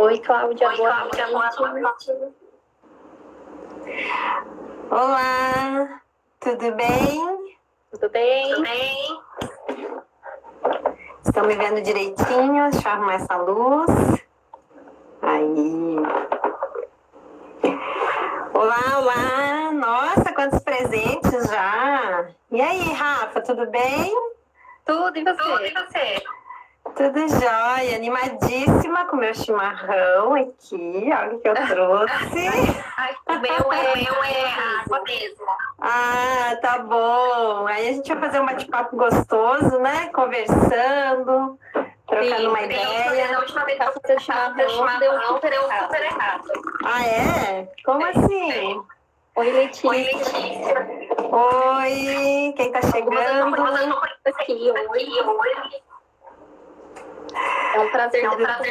Oi, Cláudia, Oi, boa Cláudia, boa noite. noite. Olá, tudo bem? Tudo bem? Tudo bem? Estão me vendo direitinho? Deixa eu arrumar essa luz. Aí. Olá, olá! Nossa, quantos presentes já! E aí, Rafa, tudo bem? Tudo, e você? Tudo, e você? Tudo jóia, animadíssima com meu chimarrão aqui, olha o que eu trouxe. Ai, o meu é água mesmo. Ah, tá bom. Aí a gente vai fazer um bate-papo gostoso, né? Conversando, trocando uma ideia. Na última vez que eu Fazer fiz chimarrão, deu super errado. Ah, é? Como assim? Oi, Letícia. Oi, Letícia. Oi, quem tá chegando? Aqui hoje. É um prazer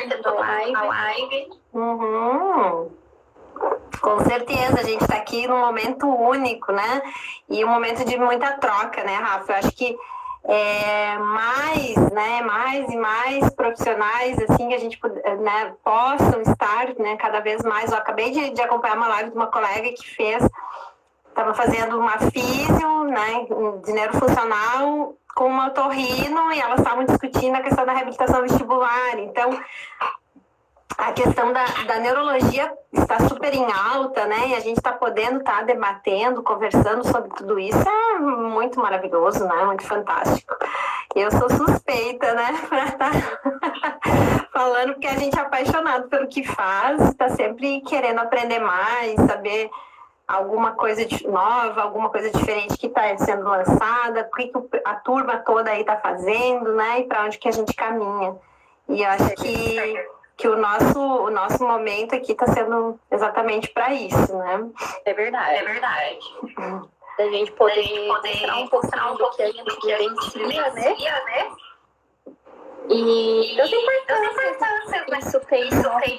ter todo mundo na live. Uhum. Com certeza, a gente está aqui num momento único, né? E um momento de muita troca, né, Rafa? Eu acho que mais e mais profissionais, assim, que a gente né, possam estar, né, cada vez mais. Eu acabei de acompanhar uma live de uma colega que estava fazendo uma físio, né, de neurofuncional com uma otorrino, e elas estavam discutindo a questão da reabilitação vestibular. Então, a questão da neurologia está super em alta, né? E a gente está podendo estar debatendo, conversando sobre tudo isso. É muito maravilhoso, né? Muito fantástico. Eu sou suspeita, né? Para estar falando, porque a gente é apaixonado pelo que faz, está sempre querendo aprender mais, saber alguma coisa nova, alguma coisa diferente que está sendo lançada, o que a turma toda aí está fazendo, né? E para onde que a gente caminha. E eu acho que o nosso momento aqui está sendo exatamente para isso, né? É verdade. É verdade. Da gente poder mostrar um pouquinho do que a gente vivencia, né? E das importâncias isso tem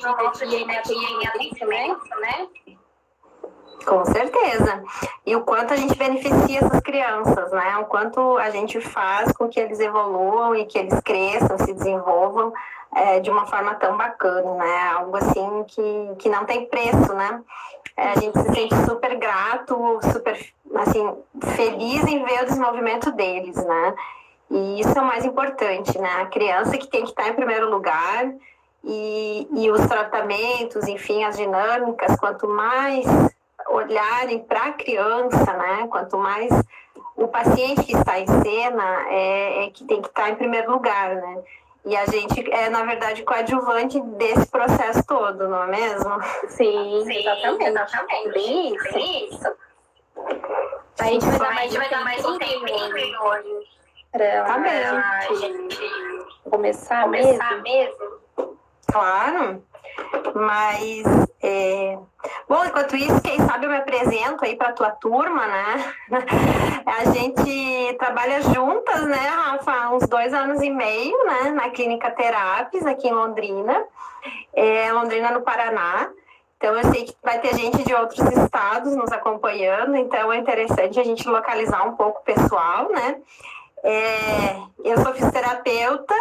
no nosso dia a dia em atendimento, né? Com certeza. E o quanto a gente beneficia essas crianças, né? O quanto a gente faz com que eles evoluam e que eles cresçam, se desenvolvam de uma forma tão bacana, né? Algo assim que não tem preço, né? A gente se sente super grato, super assim, feliz em ver o desenvolvimento deles, né? E isso é o mais importante, né? A criança que tem que estar em primeiro lugar e os tratamentos, enfim, as dinâmicas, quanto mais olharem para a criança, né? Quanto mais o paciente que está em cena é que tem que estar em primeiro lugar, né? E a gente é, na verdade, coadjuvante desse processo todo, não é mesmo? Sim, exatamente. Bem isso. A gente vai dar mais um tempinho hoje para gente começar mesmo. Claro, mas bom, enquanto isso, quem sabe eu me apresento aí para a tua turma, né? A gente trabalha juntas, né, Rafa, há uns 2 anos e meio, né, na Clínica Terapes, aqui em Londrina, Londrina, no Paraná. Então, eu sei que vai ter gente de outros estados nos acompanhando, então é interessante a gente localizar um pouco o pessoal, né? Eu sou fisioterapeuta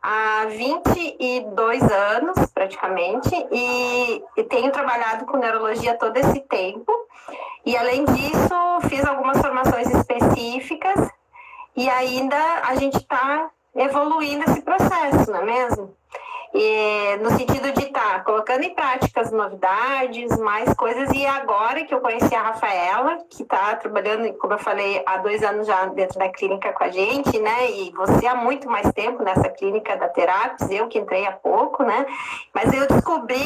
há 22 anos, praticamente, e tenho trabalhado com neurologia todo esse tempo. E, além disso, fiz algumas formações específicas e ainda a gente está evoluindo esse processo, não é mesmo? No sentido de estar colocando em prática as novidades, mais coisas. E agora que eu conheci a Rafaela, que está trabalhando, como eu falei, há 2 anos já dentro da clínica com a gente, né? E você há muito mais tempo nessa clínica da Terapes, eu que entrei há pouco, né? Mas eu descobri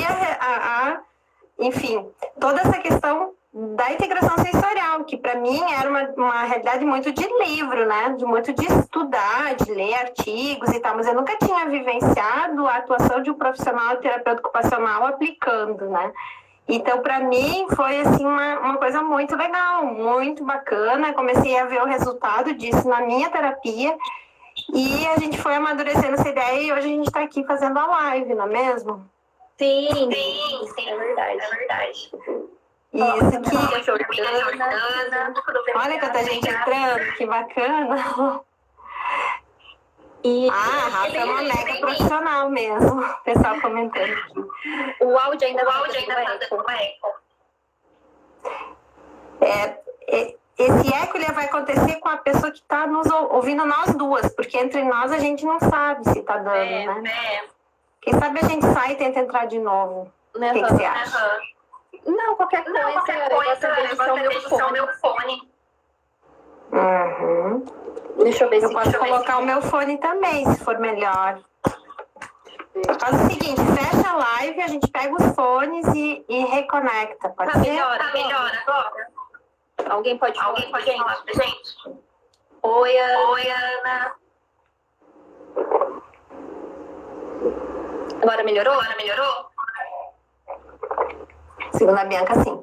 enfim, toda essa questão da integração sensorial, que para mim era uma realidade muito de livro, né? Muito de estudar, de ler artigos e tal, mas eu nunca tinha vivenciado a atuação de um profissional terapeuta ocupacional aplicando, né? Então, para mim, foi assim uma coisa muito legal, muito bacana. Comecei a ver o resultado disso na minha terapia e a gente foi amadurecendo essa ideia e hoje a gente está aqui fazendo a live, não é mesmo? Sim, é verdade. Isso aqui. Jordana. Olha quanta gente entrando, que bacana. E Ah, a Rafa é uma mega profissional mesmo. O pessoal comentando aqui. o áudio ainda O tá áudio ainda tá dando dando eco. Esse eco ele vai acontecer com a pessoa que está nos ouvindo nós duas, porque entre nós a gente não sabe se tá dando, né? Quem sabe a gente sai e tenta entrar de novo. O que você acha? Não, qualquer coisa, eu vou atender só meu fone. Uhum. Deixa eu ver Eu se posso colocar o meu fone também, se for melhor. Faz o seguinte, fecha a live, a gente pega os fones e reconecta, pode ser? Tá melhor agora? Alguém pode falar pra gente? Oi, Ana. Oi, Ana. Agora melhorou? Agora melhorou? Segundo a Bianca, sim.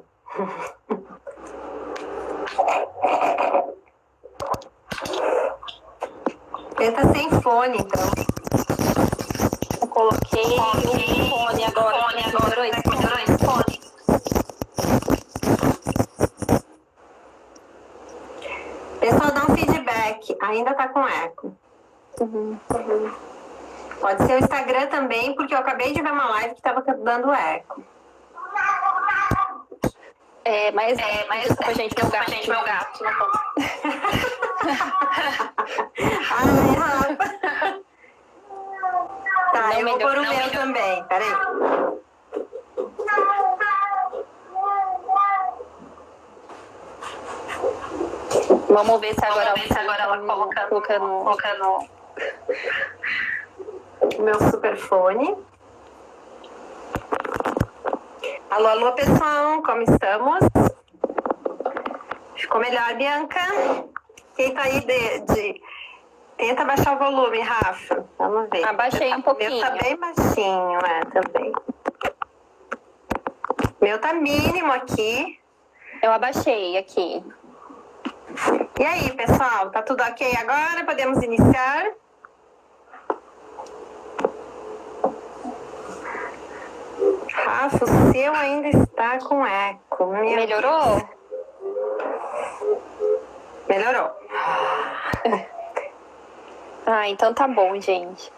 Tenta sem fone, então. Eu coloquei o fone agora. Melhorou esse fone? Pessoal, dá um feedback. Ainda tá com eco. Pode ser o Instagram também, porque eu acabei de ver uma live que tava dando eco. Mas desculpa, gente, meu gato. Ai, Rafa. Tá, Não eu vou melhorou, pôr o meu também. Peraí. Vamos ver se agora ela coloca no O meu superfone. Alô, alô, pessoal, como estamos? Ficou melhor, Bianca? Quem tá aí Tenta baixar o volume, Rafa. Vamos ver. Abaixei um pouquinho. O meu tá bem baixinho, também. O meu tá mínimo aqui. Eu abaixei aqui. E aí, pessoal, tá tudo ok agora? Podemos iniciar? Rafa, o seu ainda está com eco. Melhorou? Melhorou. Então tá bom, gente.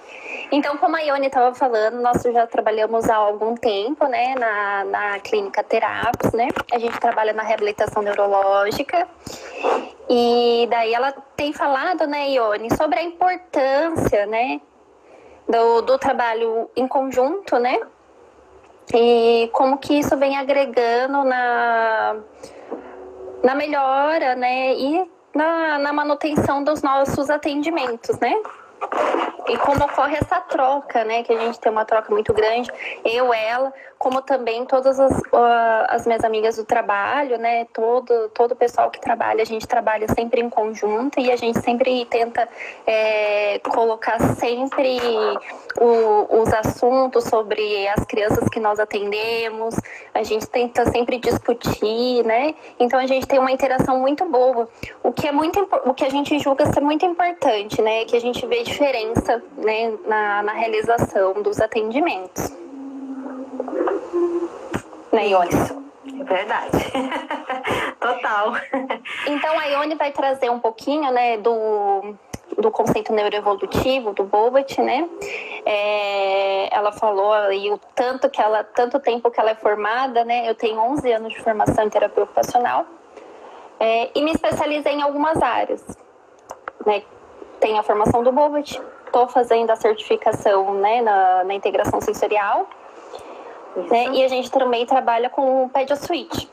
Então, como a Ione estava falando, nós já trabalhamos há algum tempo, né, na clínica Terapos, né? A gente trabalha na reabilitação neurológica. E daí ela tem falado, né, Ione, sobre a importância, né, do trabalho em conjunto, né? E como que isso vem agregando na melhora, né, e na manutenção dos nossos atendimentos, né? E como ocorre essa troca, né? Que a gente tem uma troca muito grande, eu, ela, como também todas as minhas amigas do trabalho, né? Todo o pessoal que trabalha, a gente trabalha sempre em conjunto e a gente sempre tenta colocar sempre os assuntos sobre as crianças que nós atendemos, a gente tenta sempre discutir, né? Então a gente tem uma interação muito boa. O que a gente julga ser muito importante, né? Que a gente vê diferença, né, na realização dos atendimentos. Né, Ione? É verdade. Total. Então a Ione vai trazer um pouquinho, né, do conceito neuroevolutivo, do Bovet, né? Ela falou aí tanto tempo que ela é formada, né? Eu tenho 11 anos de formação em terapia ocupacional e me especializei em algumas áreas, né? Tenho a formação do Bovet, estou fazendo a certificação, né, na integração sensorial, né, e a gente também trabalha com o Pedia Suite.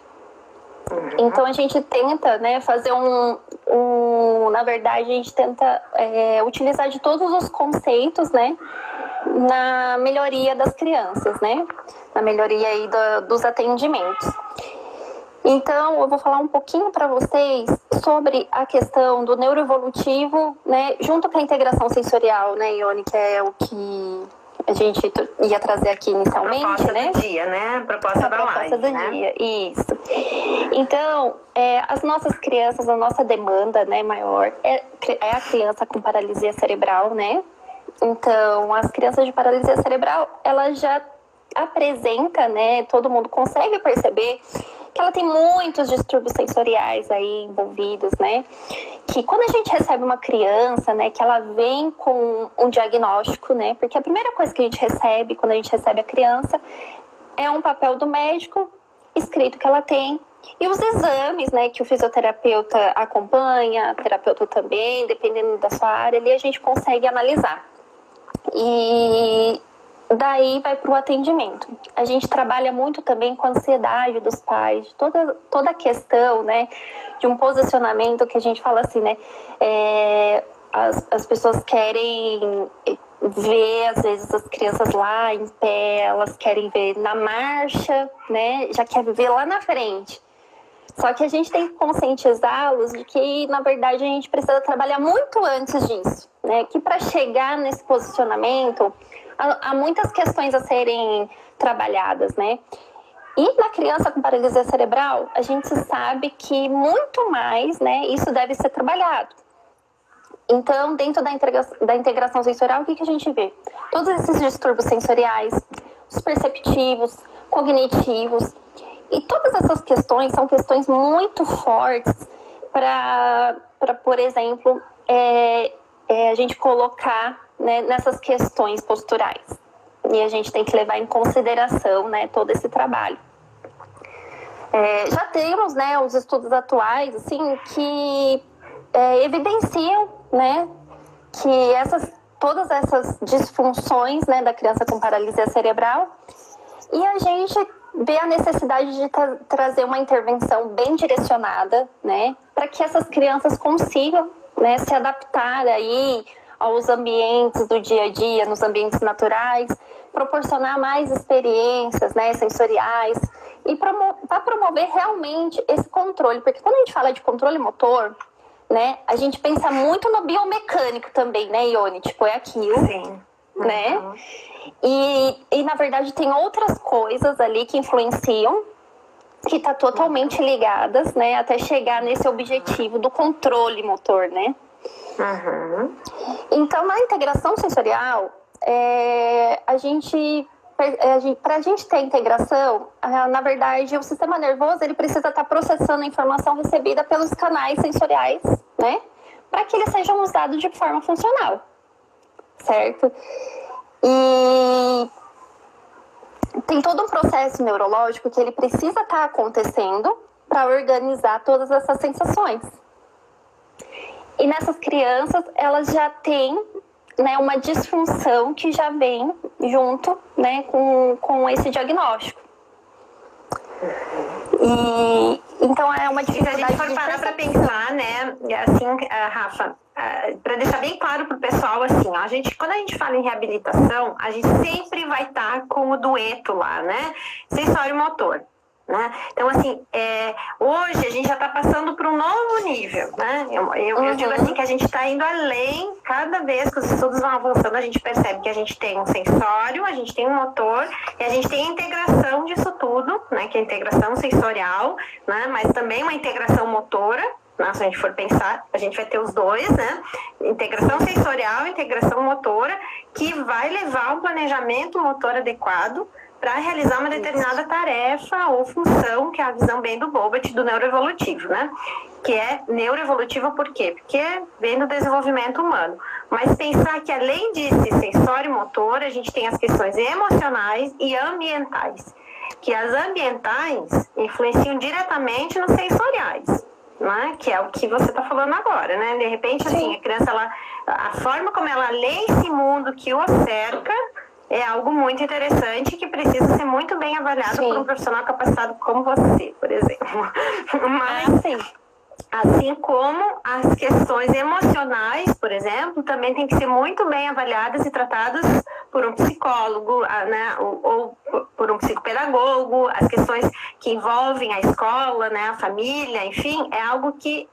Então a gente tenta, né, fazer na verdade a gente tenta utilizar de todos os conceitos, né, na melhoria das crianças, né, na melhoria aí dos atendimentos. Então, eu vou falar um pouquinho para vocês sobre a questão do neuroevolutivo, né, junto com a integração sensorial, né, Ione, que é o que a gente ia trazer aqui inicialmente, proposta né? Do dia, né? Proposta da live, do né? dia, isso. Então, as nossas crianças, a nossa demanda, né, maior é a criança com paralisia cerebral, né? Então, as crianças de paralisia cerebral, ela já apresenta, né, todo mundo consegue perceber que ela tem muitos distúrbios sensoriais aí envolvidos, né? Que quando a gente recebe uma criança, né, que ela vem com um diagnóstico, né? Porque a primeira coisa que a gente recebe quando a gente recebe a criança é um papel do médico escrito que ela tem e os exames, né, que o fisioterapeuta acompanha, a terapeuta também, dependendo da sua área, ali a gente consegue analisar. E daí vai para o atendimento. A gente trabalha muito também com a ansiedade dos pais, toda a questão, né, de um posicionamento que a gente fala assim, né, as pessoas querem ver, às vezes, as crianças lá em pé, elas querem ver na marcha, né, já quer ver lá na frente. Só que a gente tem que conscientizá-los de que, na verdade, a gente precisa trabalhar muito antes disso, né, que para chegar nesse posicionamento, há muitas questões a serem trabalhadas, né? E na criança com paralisia cerebral, a gente sabe que muito mais, né, isso deve ser trabalhado. Então, dentro da integração sensorial, o que a gente vê? Todos esses distúrbios sensoriais, os perceptivos, cognitivos, e todas essas questões são questões muito fortes para por exemplo, a gente colocar, né, nessas questões posturais. E a gente tem que levar em consideração, né, todo esse trabalho. Já temos, né, os estudos atuais assim, que evidenciam, né, que todas essas disfunções, né, da criança com paralisia cerebral, e a gente vê a necessidade de trazer uma intervenção bem direcionada, né, para que essas crianças consigam, né, se adaptar aí aos ambientes do dia a dia, nos ambientes naturais, proporcionar mais experiências, né, sensoriais e para promover realmente esse controle, porque quando a gente fala de controle motor, né, a gente pensa muito no biomecânico também, né, Ione? Tipo, é aquilo, sim, né? Uhum. E na verdade tem outras coisas ali que influenciam, que tá totalmente ligadas, né, até chegar nesse objetivo do controle motor, né? Uhum. Então, na integração sensorial, para a gente ter integração, na verdade, o sistema nervoso ele precisa estar processando a informação recebida pelos canais sensoriais, né? Para que eles sejam usados de forma funcional, certo? E tem todo um processo neurológico que ele precisa estar acontecendo para organizar todas essas sensações. E nessas crianças, elas já têm, né, uma disfunção que já vem junto, né, com esse diagnóstico. E então é uma dificuldade. Se a gente for parar para pensar, né, assim, Rafa, para deixar bem claro para o pessoal, assim, quando a gente fala em reabilitação, a gente sempre vai estar com o dueto lá, né, sensório-motor. Né? Então, assim, hoje a gente já está passando para um novo nível, né? Eu digo assim que a gente está indo além, cada vez que os estudos vão avançando, a gente percebe que a gente tem um sensório, a gente tem um motor e a gente tem a integração disso tudo, né? Que é a integração sensorial, né? Mas também uma integração motora. Se a gente for pensar, a gente vai ter os dois, né? Integração sensorial, integração motora, que vai levar um planejamento motor adequado para realizar uma determinada tarefa ou função, que é a visão bem do Bobet, do neuroevolutivo, né? Que é neuroevolutivo por quê? Porque vem do desenvolvimento humano. Mas pensar que além desse sensório motor, a gente tem as questões emocionais e ambientais. Que as ambientais influenciam diretamente nos sensoriais. Né? Que é o que você está falando agora, né? De repente, assim, a criança, a forma como ela lê esse mundo que o cerca é algo muito interessante que precisa ser muito bem avaliado por um profissional capacitado como você, por exemplo. Mas, assim como as questões emocionais, por exemplo, também tem que ser muito bem avaliadas e tratadas por um psicólogo, né, ou por um psicopedagogo. As questões que envolvem a escola, né, a família, enfim, é algo que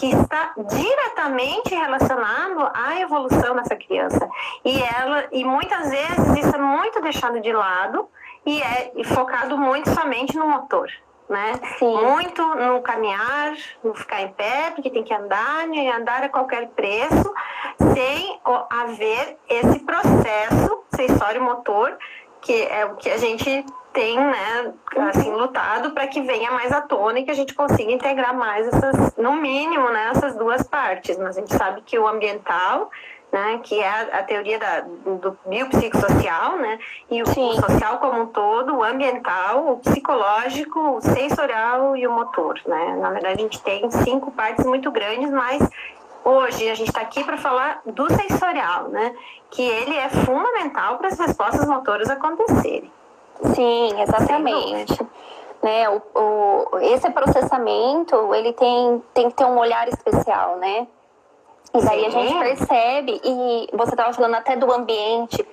está diretamente relacionado à evolução dessa criança. E muitas vezes isso é muito deixado de lado e é focado muito somente no motor. Né? Muito no caminhar, no ficar em pé, porque tem que andar, e andar a qualquer preço, sem haver esse processo sensório-motor que é o que a gente tem, né, assim, lutado para que venha mais à tona e que a gente consiga integrar mais essas, no mínimo, né, essas duas partes. Mas a gente sabe que o ambiental, né, que é a teoria do biopsicossocial, né, e o social como um todo, o ambiental, o psicológico, o sensorial e o motor, né. Na verdade, a gente tem 5 partes muito grandes, mas hoje a gente está aqui para falar do sensorial, né, que ele é fundamental para as respostas motoras acontecerem. Sim, exatamente. Né, esse processamento, ele tem que ter um olhar especial, né? E daí a gente percebe, e você estava falando até do ambiente.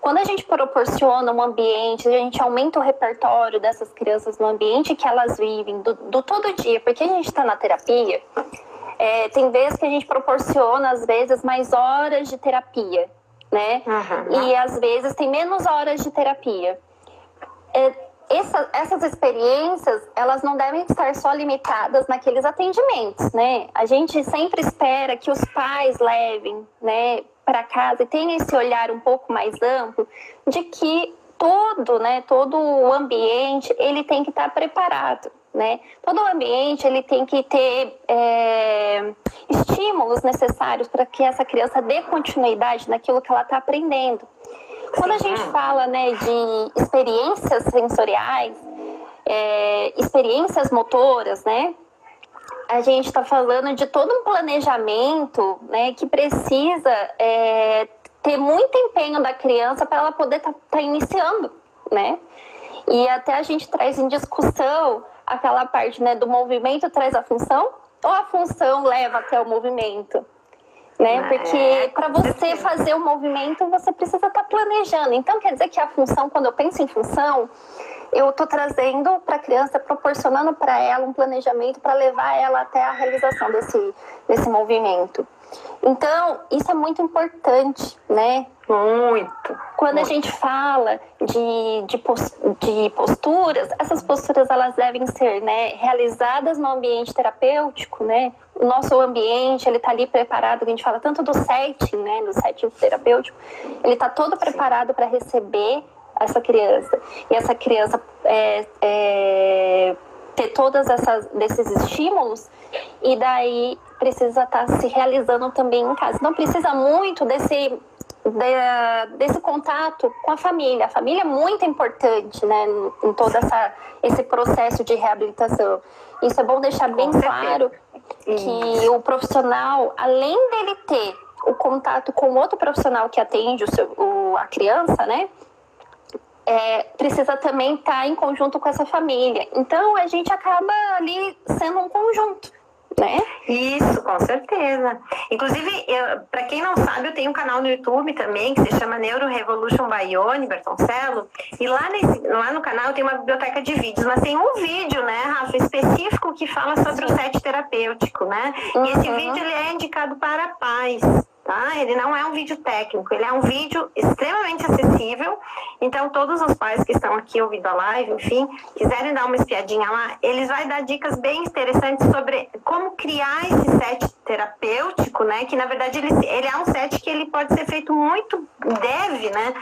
Quando a gente proporciona um ambiente, a gente aumenta o repertório dessas crianças no ambiente que elas vivem, do todo dia, porque a gente está na terapia, tem vezes que a gente proporciona, às vezes, mais horas de terapia, né? E às vezes tem menos horas de terapia. Essas experiências, elas não devem estar só limitadas naqueles atendimentos, né? A gente sempre espera que os pais levem, né, para casa e tenham esse olhar um pouco mais amplo de que todo o ambiente, ele tem que estar preparado, né? Todo o ambiente, ele tem que ter estímulos necessários para que essa criança dê continuidade naquilo que ela está aprendendo. Quando a gente fala, né, de experiências sensoriais, experiências motoras, né, a gente está falando de todo um planejamento, né, que precisa ter muito empenho da criança para ela poder tá iniciando, né? E até a gente traz em discussão aquela parte, né, do movimento traz a função ou a função leva até o movimento? Né? Porque para você fazer o movimento, você precisa estar planejando. Então, quer dizer que a função, quando eu penso em função, eu estou trazendo para a criança, proporcionando para ela um planejamento para levar ela até a realização desse movimento. Então, isso é muito importante, né? Muito. Quando a gente fala de posturas, essas posturas elas devem ser, né, realizadas no ambiente terapêutico, né? O nosso ambiente, ele está ali preparado, a gente fala tanto do setting, né, do setting terapêutico, ele está todo preparado para receber essa criança. E essa criança ter todos desses estímulos, e daí precisa estar se realizando também em casa. Não precisa muito desse contato com a família. A família é muito importante, né, em todo esse processo de reabilitação. Isso é bom deixar bem claro, que o profissional, além dele ter o contato com outro profissional que atende a criança, né, precisa também estar em conjunto com essa família. Então, a gente acaba ali sendo um conjunto, né? Isso, com certeza. Inclusive, para quem não sabe, eu tenho um canal no YouTube também, que se chama Neuro Revolution by Ione Bertoncello, e lá no canal tem uma biblioteca de vídeos, mas tem um vídeo, né, Rafa, específico que fala sobre o set terapêutico, né? E esse vídeo, ele é indicado para pais. Tá? Ele não é um vídeo técnico, ele é um vídeo extremamente acessível. Então, todos os pais que estão aqui ouvindo a live, enfim, quiserem dar uma espiadinha lá, eles vão dar dicas bem interessantes sobre como criar esse set terapêutico, né? Que, na verdade, ele é um set que ele pode ser feito né?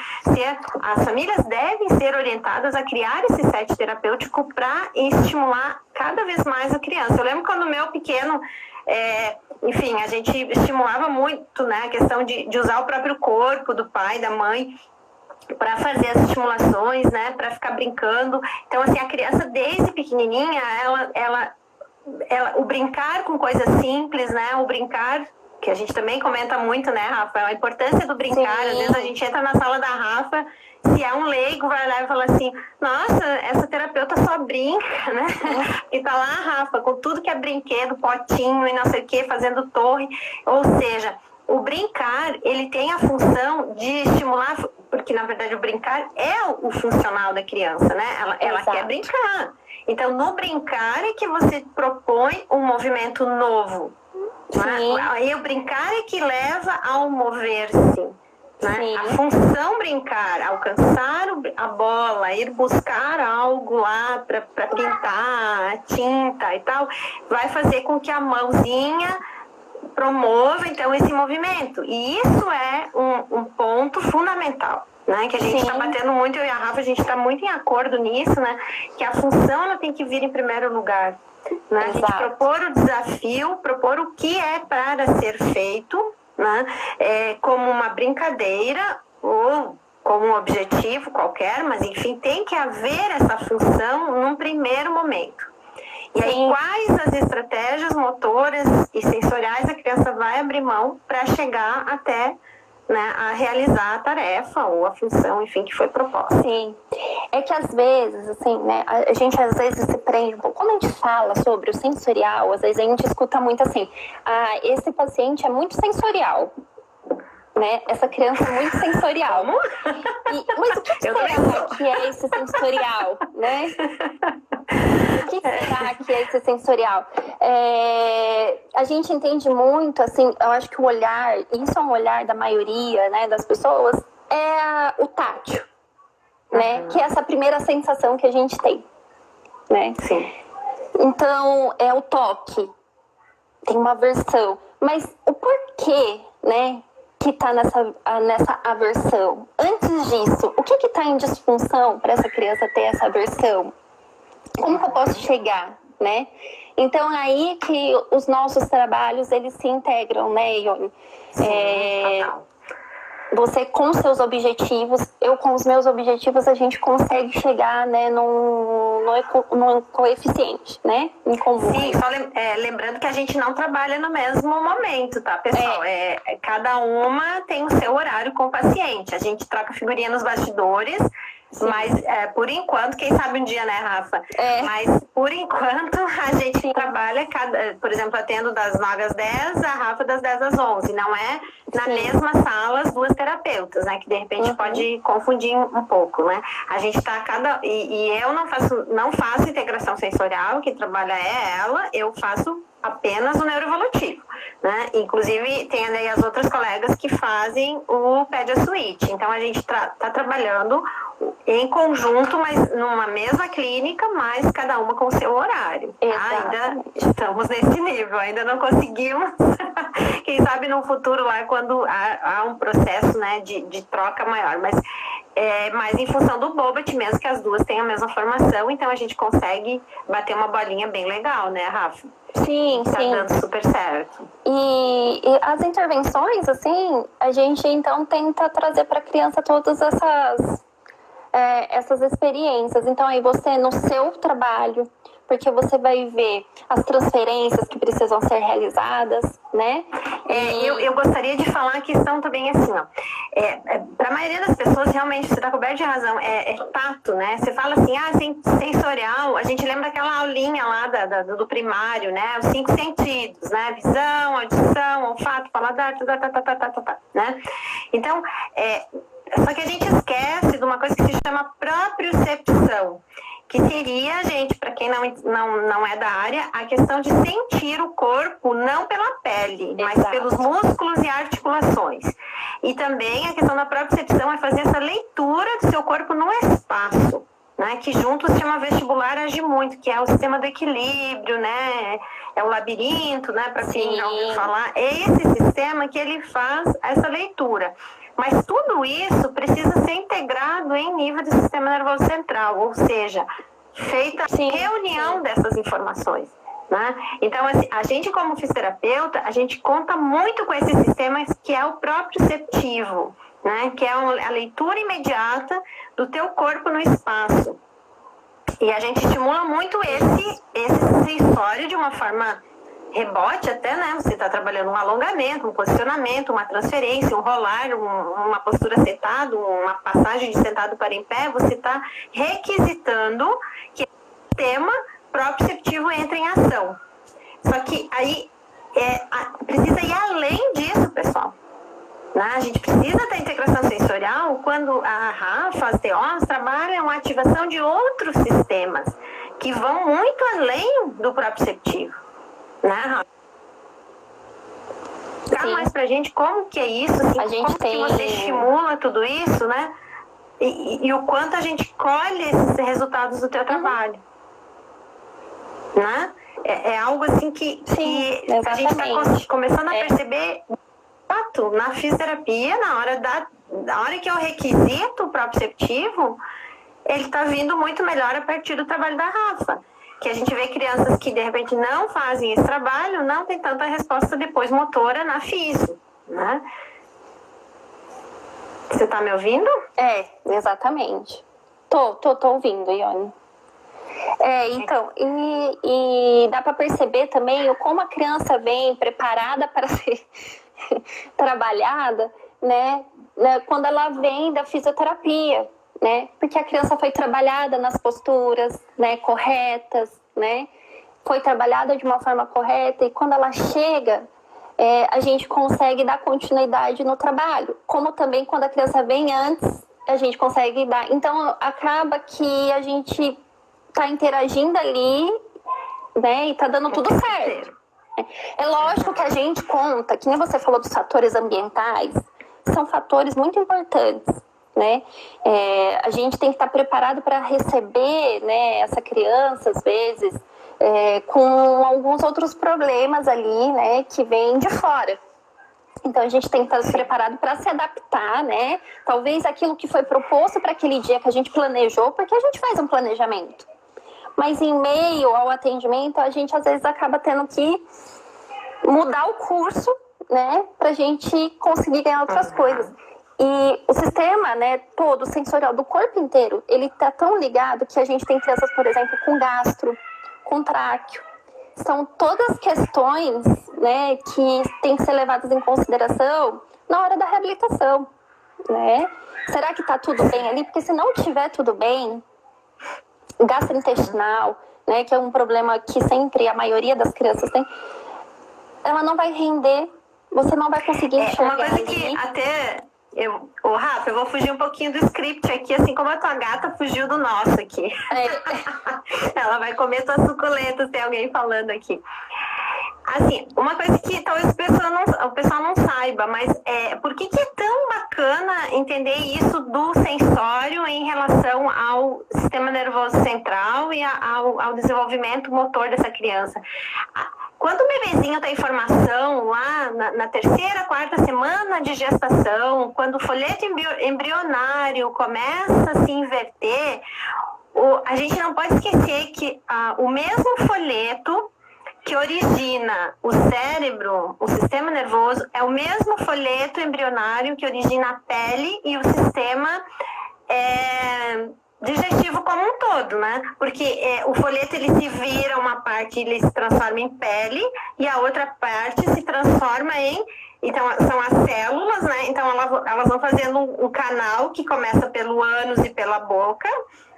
As famílias devem ser orientadas a criar esse set terapêutico para estimular cada vez mais a criança. Eu lembro quando o meu pequeno... enfim, a gente estimulava muito, né, a questão de usar o próprio corpo do pai, da mãe, para fazer as estimulações, né, para ficar brincando. Então, assim, a criança desde pequenininha, o brincar com coisas simples, né, o brincar, que a gente também comenta muito, né, Rafa, a importância do brincar. Sim. Às vezes a gente entra na sala da Rafa, se é um leigo, vai lá e fala assim, nossa, essa terapeuta só brinca, né? E tá lá a Rafa, com tudo que é brinquedo, potinho e não sei o que, fazendo torre. Ou seja, o brincar, ele tem a função de estimular, porque na verdade o brincar é o funcional da criança, né? Ela quer brincar. Então, no brincar é que você propõe um movimento novo. Aí o brincar é que leva ao mover-se. Né? A função brincar, alcançar a bola, ir buscar algo lá para pintar, a tinta e tal, vai fazer com que a mãozinha promova então esse movimento. E isso é um ponto fundamental. né? Que a gente está Sim. batendo muito, eu e a Rafa, a gente está muito em acordo nisso, né? Que a função ela tem que vir em primeiro lugar. Né? A gente Exato. propor o desafio, propor o que é para ser feito, né? Como uma brincadeira ou como um objetivo qualquer, mas enfim, tem que haver essa função num primeiro momento. E aí, Sim. quais as estratégias motoras e sensoriais a criança vai abrir mão para chegar até, né, a realizar a tarefa ou a função, enfim, que foi proposta. Sim. É que às vezes, assim, né, a gente às vezes se prende um pouco. Quando a gente fala sobre o sensorial, às vezes a gente escuta muito assim, esse paciente é muito sensorial, né? Essa criança é muito sensorial. Mas o que será que é esse sensorial, né? O que será que é esse sensorial? A gente entende muito, assim, eu acho que o olhar, isso é um olhar da maioria, né, das pessoas, é o tátil, né? Que é essa primeira sensação que a gente tem, né? Sim. Então, é o toque, tem uma aversão. Mas o porquê, né, que está nessa aversão? Antes disso, o que está em disfunção para essa criança ter essa aversão? Como que eu posso chegar, né? Então, aí que os nossos trabalhos, eles se integram, né, Ione? Total. Você com seus objetivos, eu com os meus objetivos, a gente consegue chegar, né, num coeficiente, né, em comum. Sim, só lembrando que a gente não trabalha no mesmo momento, tá, pessoal? Cada uma tem o seu horário com o paciente. A gente troca figurinha nos bastidores. Sim. Mas, por enquanto, quem sabe um dia, né, Rafa? Mas, por enquanto, a gente trabalha, por exemplo, atendo das 9 às 10, a Rafa das 10 às 11. Não é na mesma sala as duas terapeutas, né? Que, de repente, pode confundir um pouco, né? A gente tá E eu não faço integração sensorial, quem trabalha é ela, eu faço apenas o neuroevolutivo, né? Inclusive, tem aí as outras colegas que fazem o Pedia Suite. Então, a gente tá trabalhando em conjunto, mas numa mesma clínica, mas cada uma com o seu horário. Ainda estamos nesse nível, ainda não conseguimos. Quem sabe no futuro lá, quando há um processo, né, de troca maior. Mas em função do Bobat mesmo, que as duas têm a mesma formação, então a gente consegue bater uma bolinha bem legal, né, Rafa? Sim, tá dando super certo. E as intervenções, assim, a gente então tenta trazer para a criança todas essas experiências. Então aí você, no seu trabalho, porque você vai ver as transferências que precisam ser realizadas, né? Eu gostaria de falar a questão também assim, ó. Para a maioria das pessoas, realmente, você está coberto de razão, é tato, né? Você fala assim, sensorial, a gente lembra daquela aulinha lá do primário, né? Os 5 sentidos, né? Visão, audição, olfato, paladar, né? Então, só que a gente esquece de uma coisa que se chama propriocepção, que seria, gente, para quem não é da área, a questão de sentir o corpo não pela pele, mas pelos músculos e articulações. E também a questão da propriocepção é fazer essa leitura do seu corpo no espaço, né? Que junto se chama vestibular age muito, que é o sistema do equilíbrio, né? É o labirinto, né? Para quem já ouviu falar, é esse sistema que ele faz essa leitura. Mas tudo isso precisa ser integrado em nível do sistema nervoso central, ou seja, feita reunião dessas informações, né? Então, assim, a gente como fisioterapeuta, a gente conta muito com esse sistema que é o proprioceptivo, né? Que é a leitura imediata do teu corpo no espaço. E a gente estimula muito esse sensório de uma forma rebote até, né? Você está trabalhando um alongamento, um posicionamento, uma transferência, um rolar, uma postura sentada, uma passagem de sentado para em pé, você está requisitando que o sistema proprioceptivo entre em ação. Só que aí precisa ir além disso, pessoal. Né? A gente precisa da integração sensorial quando a Rafa, as TOs trabalham a ativação de outros sistemas que vão muito além do proprioceptivo. Né, Rafa? Dá mais pra gente como que é isso, assim, como que você estimula tudo isso, né? E o quanto a gente colhe esses resultados do teu trabalho. Né? É algo assim que a gente está começando a perceber na fisioterapia, na hora na hora que eu requisito o proprioceptivo, ele está vindo muito melhor a partir do trabalho da Rafa. Que a gente vê crianças que, de repente, não fazem esse trabalho, não tem tanta resposta depois motora na física, né? Você está me ouvindo? Exatamente. Tô ouvindo, Ione. Então, e dá para perceber também como a criança vem preparada para ser trabalhada, né? Quando ela vem da fisioterapia, né? Porque a criança foi trabalhada nas posturas, né, corretas, né? Foi trabalhada de uma forma correta e quando ela chega, a gente consegue dar continuidade no trabalho. Como também quando a criança vem antes, a gente consegue dar. Então, acaba que a gente tá interagindo ali, né? E tá dando tudo certo. É lógico que a gente conta, que nem você falou dos fatores ambientais, são fatores muito importantes, né? A gente tem que estar preparado para receber, né, essa criança, às vezes, com alguns outros problemas ali, né, que vêm de fora. Então, a gente tem que estar preparado para se adaptar, né? Talvez aquilo que foi proposto para aquele dia que a gente planejou, porque a gente faz um planejamento. Mas em meio ao atendimento, a gente às vezes acaba tendo que mudar o curso, né? Para a gente conseguir ganhar outras coisas. E o sistema, né, todo sensorial do corpo inteiro, ele está tão ligado que a gente tem crianças, por exemplo, com gastro, com tráqueo. São todas questões, né, que têm que ser levadas em consideração na hora da reabilitação, né? Será que está tudo bem ali? Porque se não tiver tudo bem, gastrointestinal, né, que é um problema que sempre a maioria das crianças tem, ela não vai render, você não vai conseguir enxergar. Uma coisa que até... Rafa, eu vou fugir um pouquinho do script aqui, assim como a tua gata fugiu do nosso aqui. Ela vai comer tuas suculentas, tem alguém falando aqui. Assim, uma coisa que talvez o pessoal não saiba, mas por que é tão bacana entender isso do sensório em relação ao sistema nervoso central e ao desenvolvimento motor dessa criança? Quando o bebezinho está em formação lá na terceira, quarta semana de gestação, quando o folheto embrionário começa a se inverter, a gente não pode esquecer que o mesmo folheto que origina o cérebro, o sistema nervoso, é o mesmo folheto embrionário que origina a pele e o sistema digestivo como um todo, né? Porque o folheto, ele se vira uma parte, ele se transforma em pele e a outra parte se transforma em... Então, são as células, né? Então, elas vão fazendo um canal que começa pelo ânus e pela boca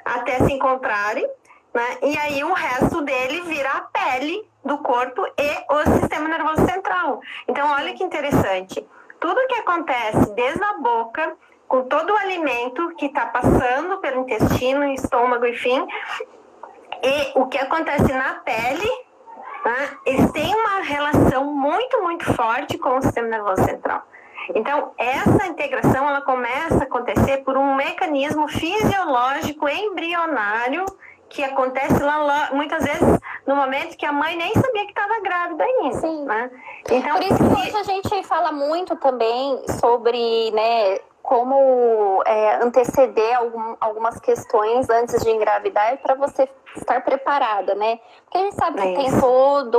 até se encontrarem, né? E aí o resto dele vira a pele do corpo e o sistema nervoso central. Então, olha que interessante. Tudo que acontece desde a boca, com todo o alimento que está passando pelo intestino, estômago, enfim, e o que acontece na pele, né, eles têm uma relação muito, muito forte com o sistema nervoso central. Então, essa integração, ela começa a acontecer por um mecanismo fisiológico embrionário que acontece lá, muitas vezes, no momento que a mãe nem sabia que estava grávida ainda. Sim. Né? Então, por isso que hoje a gente fala muito também sobre, né, como anteceder algumas questões antes de engravidar para você estar preparada, né? Porque a gente sabe que tem todo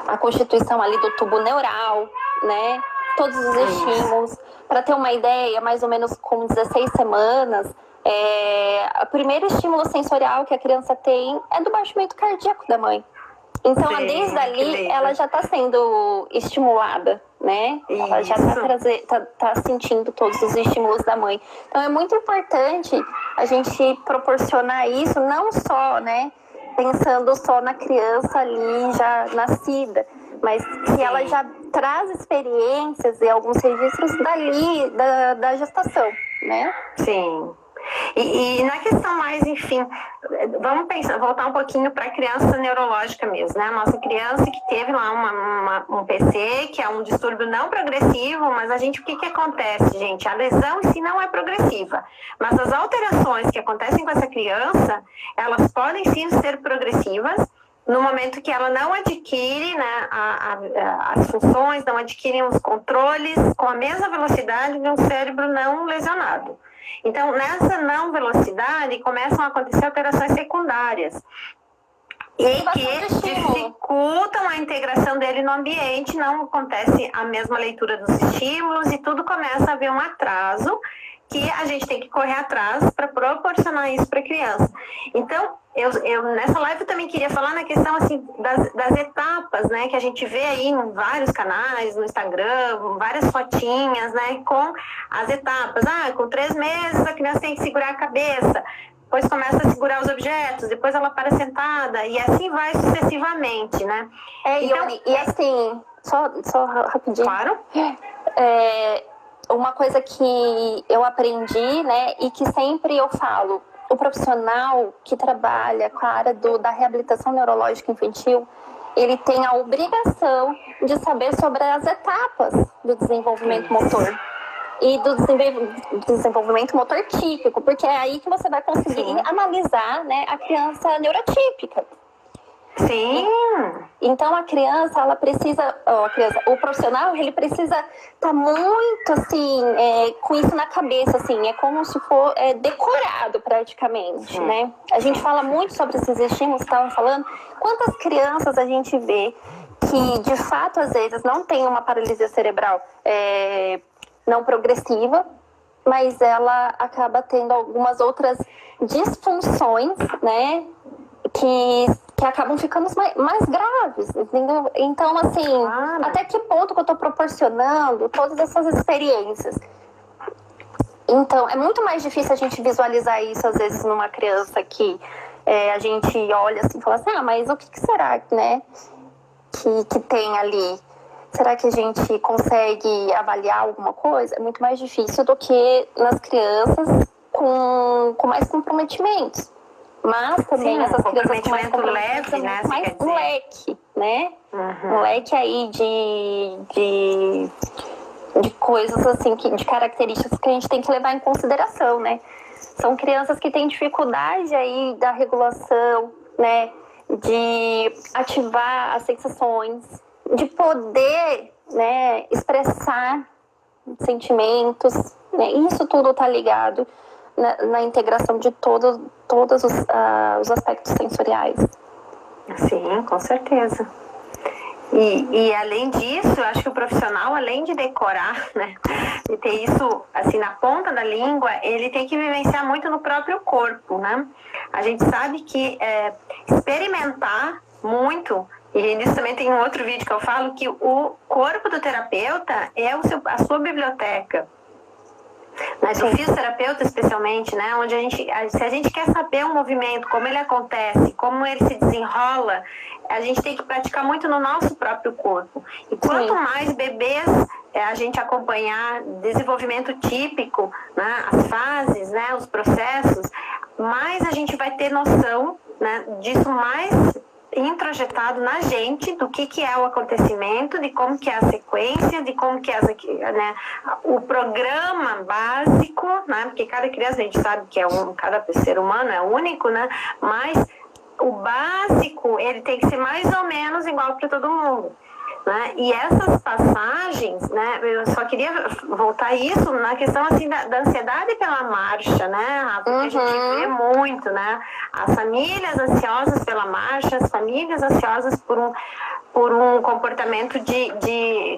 a constituição ali do tubo neural, né? Todos os estímulos. Para ter uma ideia, mais ou menos com 16 semanas, o primeiro estímulo sensorial que a criança tem é do batimento cardíaco da mãe. Então, desde ali, ela já está sendo estimulada, né? Isso. Ela já tá sentindo todos os estímulos da mãe. Então, é muito importante a gente proporcionar isso, não só, né, pensando só na criança ali já nascida, mas que ela já traz experiências e alguns registros dali, da gestação, né? Sim. E na questão mais, enfim, vamos voltar um pouquinho para a criança neurológica mesmo, né? A nossa criança que teve lá um PC, que é um distúrbio não progressivo, mas o que acontece, gente? A lesão em si não é progressiva, mas as alterações que acontecem com essa criança, elas podem sim ser progressivas, no momento que ela não adquire, né, as funções, não adquirem os controles com a mesma velocidade de um cérebro não lesionado. Então, nessa não velocidade, começam a acontecer alterações secundárias e que dificultam a integração dele no ambiente, não acontece a mesma leitura dos estímulos e tudo começa a haver um atraso que a gente tem que correr atrás para proporcionar isso para a criança. Então, eu nessa live eu também queria falar na questão assim, das etapas, né, que a gente vê aí em vários canais, no Instagram, várias fotinhas, né, com as etapas. Com 3 meses a criança tem que segurar a cabeça, depois começa a segurar os objetos, depois ela para sentada, e assim vai sucessivamente, né? Então, e assim, só rapidinho. Claro. Uma coisa que eu aprendi, né, e que sempre eu falo, o profissional que trabalha com a área da reabilitação neurológica infantil, ele tem a obrigação de saber sobre as etapas do desenvolvimento motor e do desenvolvimento motor típico, porque é aí que você vai conseguir analisar, né, a criança neurotípica. Sim. Então a criança, ela precisa, o profissional, ele precisa estar muito assim, com isso na cabeça, assim, é como se for decorado praticamente, né? A gente fala muito sobre esses estímulos, estavam falando, quantas crianças a gente vê que de fato às vezes não tem uma paralisia cerebral não progressiva, mas ela acaba tendo algumas outras disfunções, né? Que acabam ficando mais graves, entendeu? Então, assim, até que ponto que eu estou proporcionando todas essas experiências? Então, é muito mais difícil a gente visualizar isso, às vezes, numa criança que a gente olha assim e fala assim, mas o que será, né, que tem ali? Será que a gente consegue avaliar alguma coisa? É muito mais difícil do que nas crianças com mais comprometimentos. Mas também essas crianças com mais comprometimento leve, né? Mais um leque, né? Um leque aí de coisas assim, de características que a gente tem que levar em consideração, né? São crianças que têm dificuldade aí da regulação, né? De ativar as sensações, de poder, né, expressar sentimentos, né? Isso tudo tá ligado na integração de todos os aspectos sensoriais. Sim, com certeza. E além disso, eu acho que o profissional, além de decorar, né, de ter isso assim na ponta da língua, ele tem que vivenciar muito no próprio corpo, né? A gente sabe que experimentar muito, e nisso também tem um outro vídeo que eu falo, que o corpo do terapeuta é a sua biblioteca. Do fisioterapeuta especialmente, né? Onde se a gente quer saber um movimento, como ele acontece, como ele se desenrola, a gente tem que praticar muito no nosso próprio corpo. E quanto mais bebês a gente acompanhar desenvolvimento típico, né? As fases, né? Os processos, mais a gente vai ter noção, né? Disso mais introjetado na gente do que é o acontecimento, de como que é a sequência, de como que é né, o programa básico, né, porque cada criança a gente sabe que cada ser humano é único, né, mas o básico ele tem que ser mais ou menos igual para todo mundo. Né? E essas passagens, né, eu só queria voltar a isso na questão assim, da ansiedade pela marcha, né, porque a gente vê muito, né, as famílias ansiosas pela marcha, as famílias ansiosas por um comportamento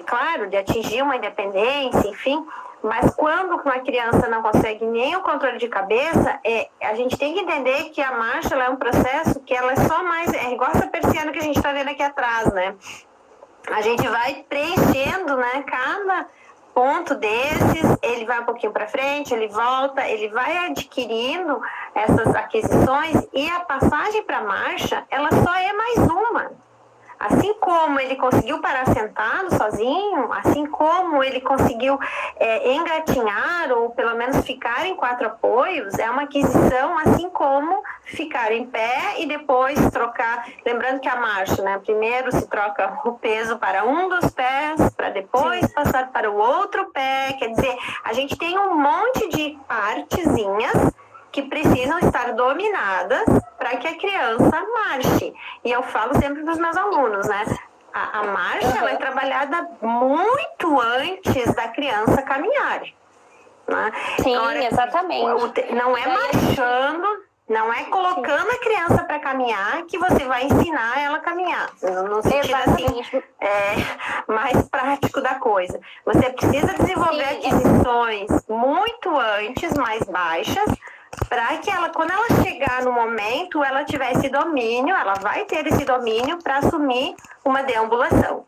claro, de atingir uma independência, enfim, mas quando uma criança não consegue nem o controle de cabeça, a gente tem que entender que a marcha ela é um processo que ela é só mais, igual essa persiana que a gente está vendo aqui atrás, né? A gente vai preenchendo, né, cada ponto desses, ele vai um pouquinho para frente, ele volta, ele vai adquirindo essas aquisições e a passagem para a marcha, ela só é mais uma. Assim como ele conseguiu parar sentado sozinho, assim como ele conseguiu engatinhar ou pelo menos ficar em 4 apoios, é uma aquisição assim como ficar em pé e depois trocar. Lembrando que a marcha, né? Primeiro se troca o peso para um dos pés, para depois passar para o outro pé. Quer dizer, a gente tem um monte de partezinhas que precisam estar dominadas para que a criança marche. E eu falo sempre para os meus alunos, né? A marcha ela é trabalhada muito antes da criança caminhar. Né? Sim, Agora, exatamente. Não é marchando, não é colocando a criança para caminhar que você vai ensinar ela a caminhar. No sentido assim, mais prático da coisa. Você precisa desenvolver aquisições muito antes, mais baixas, para que ela, quando ela chegar no momento, ela tiver esse domínio, ela vai ter esse domínio para assumir uma deambulação.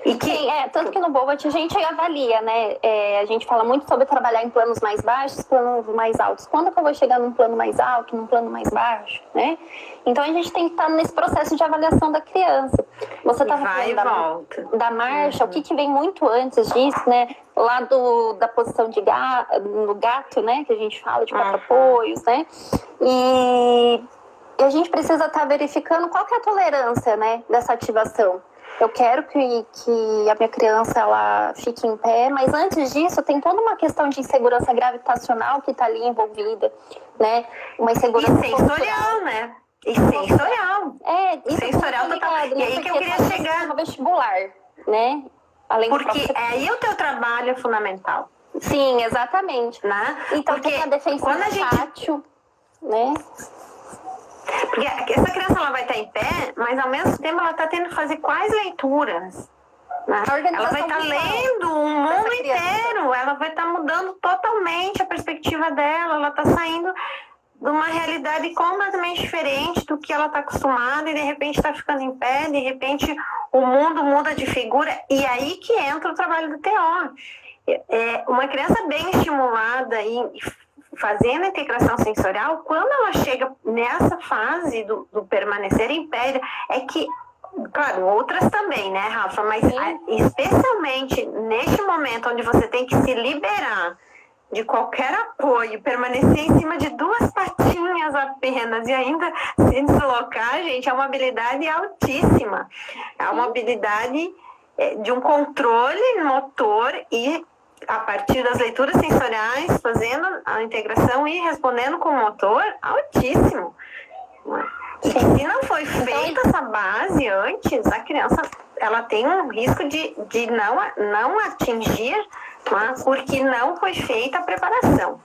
Sim, tanto que no Bolt a gente avalia, né? A gente fala muito sobre trabalhar em planos mais baixos, planos mais altos. Quando que eu vou chegar num plano mais alto, num plano mais baixo, né? Então a gente tem que estar nesse processo de avaliação da criança. Você estava falando da marcha, o que vem muito antes disso, né? Lá da posição no gato, né? Que a gente fala de 4 apoios, né? E a gente precisa estar verificando qual que é a tolerância, né? Dessa ativação. Eu quero que a minha criança ela fique em pé, mas antes disso tem toda uma questão de insegurança gravitacional que está ali envolvida, né? Uma insegurança sensorial, né? E sensorial. Isso sensorial é total. E aí que eu queria chegar no vestibular, né? Além porque aí o teu trabalho é fundamental. Sim, exatamente. Né? Então porque tem a defesa tátil, né? Porque essa criança ela vai estar em pé, mas ao mesmo tempo ela está tendo que fazer quais leituras? Né? Ela vai estar lendo o mundo inteiro, ela vai estar mudando totalmente a perspectiva dela, ela está saindo de uma realidade completamente diferente do que ela está acostumada e de repente está ficando em pé, de repente o mundo muda de figura e aí que entra o trabalho do TO. Uma criança bem estimulada e fazendo a integração sensorial, quando ela chega nessa fase do permanecer em pé, é que, claro, outras também, né, Rafa? Mas especialmente neste momento onde você tem que se liberar de qualquer apoio, permanecer em cima de 2 patinhas apenas e ainda se deslocar, gente, é uma habilidade altíssima. É uma habilidade de um controle motor e a partir das leituras sensoriais, fazendo a integração e respondendo com o motor, altíssimo. E se não foi feita essa base antes, a criança ela tem um risco de não atingir, porque não foi feita a preparação.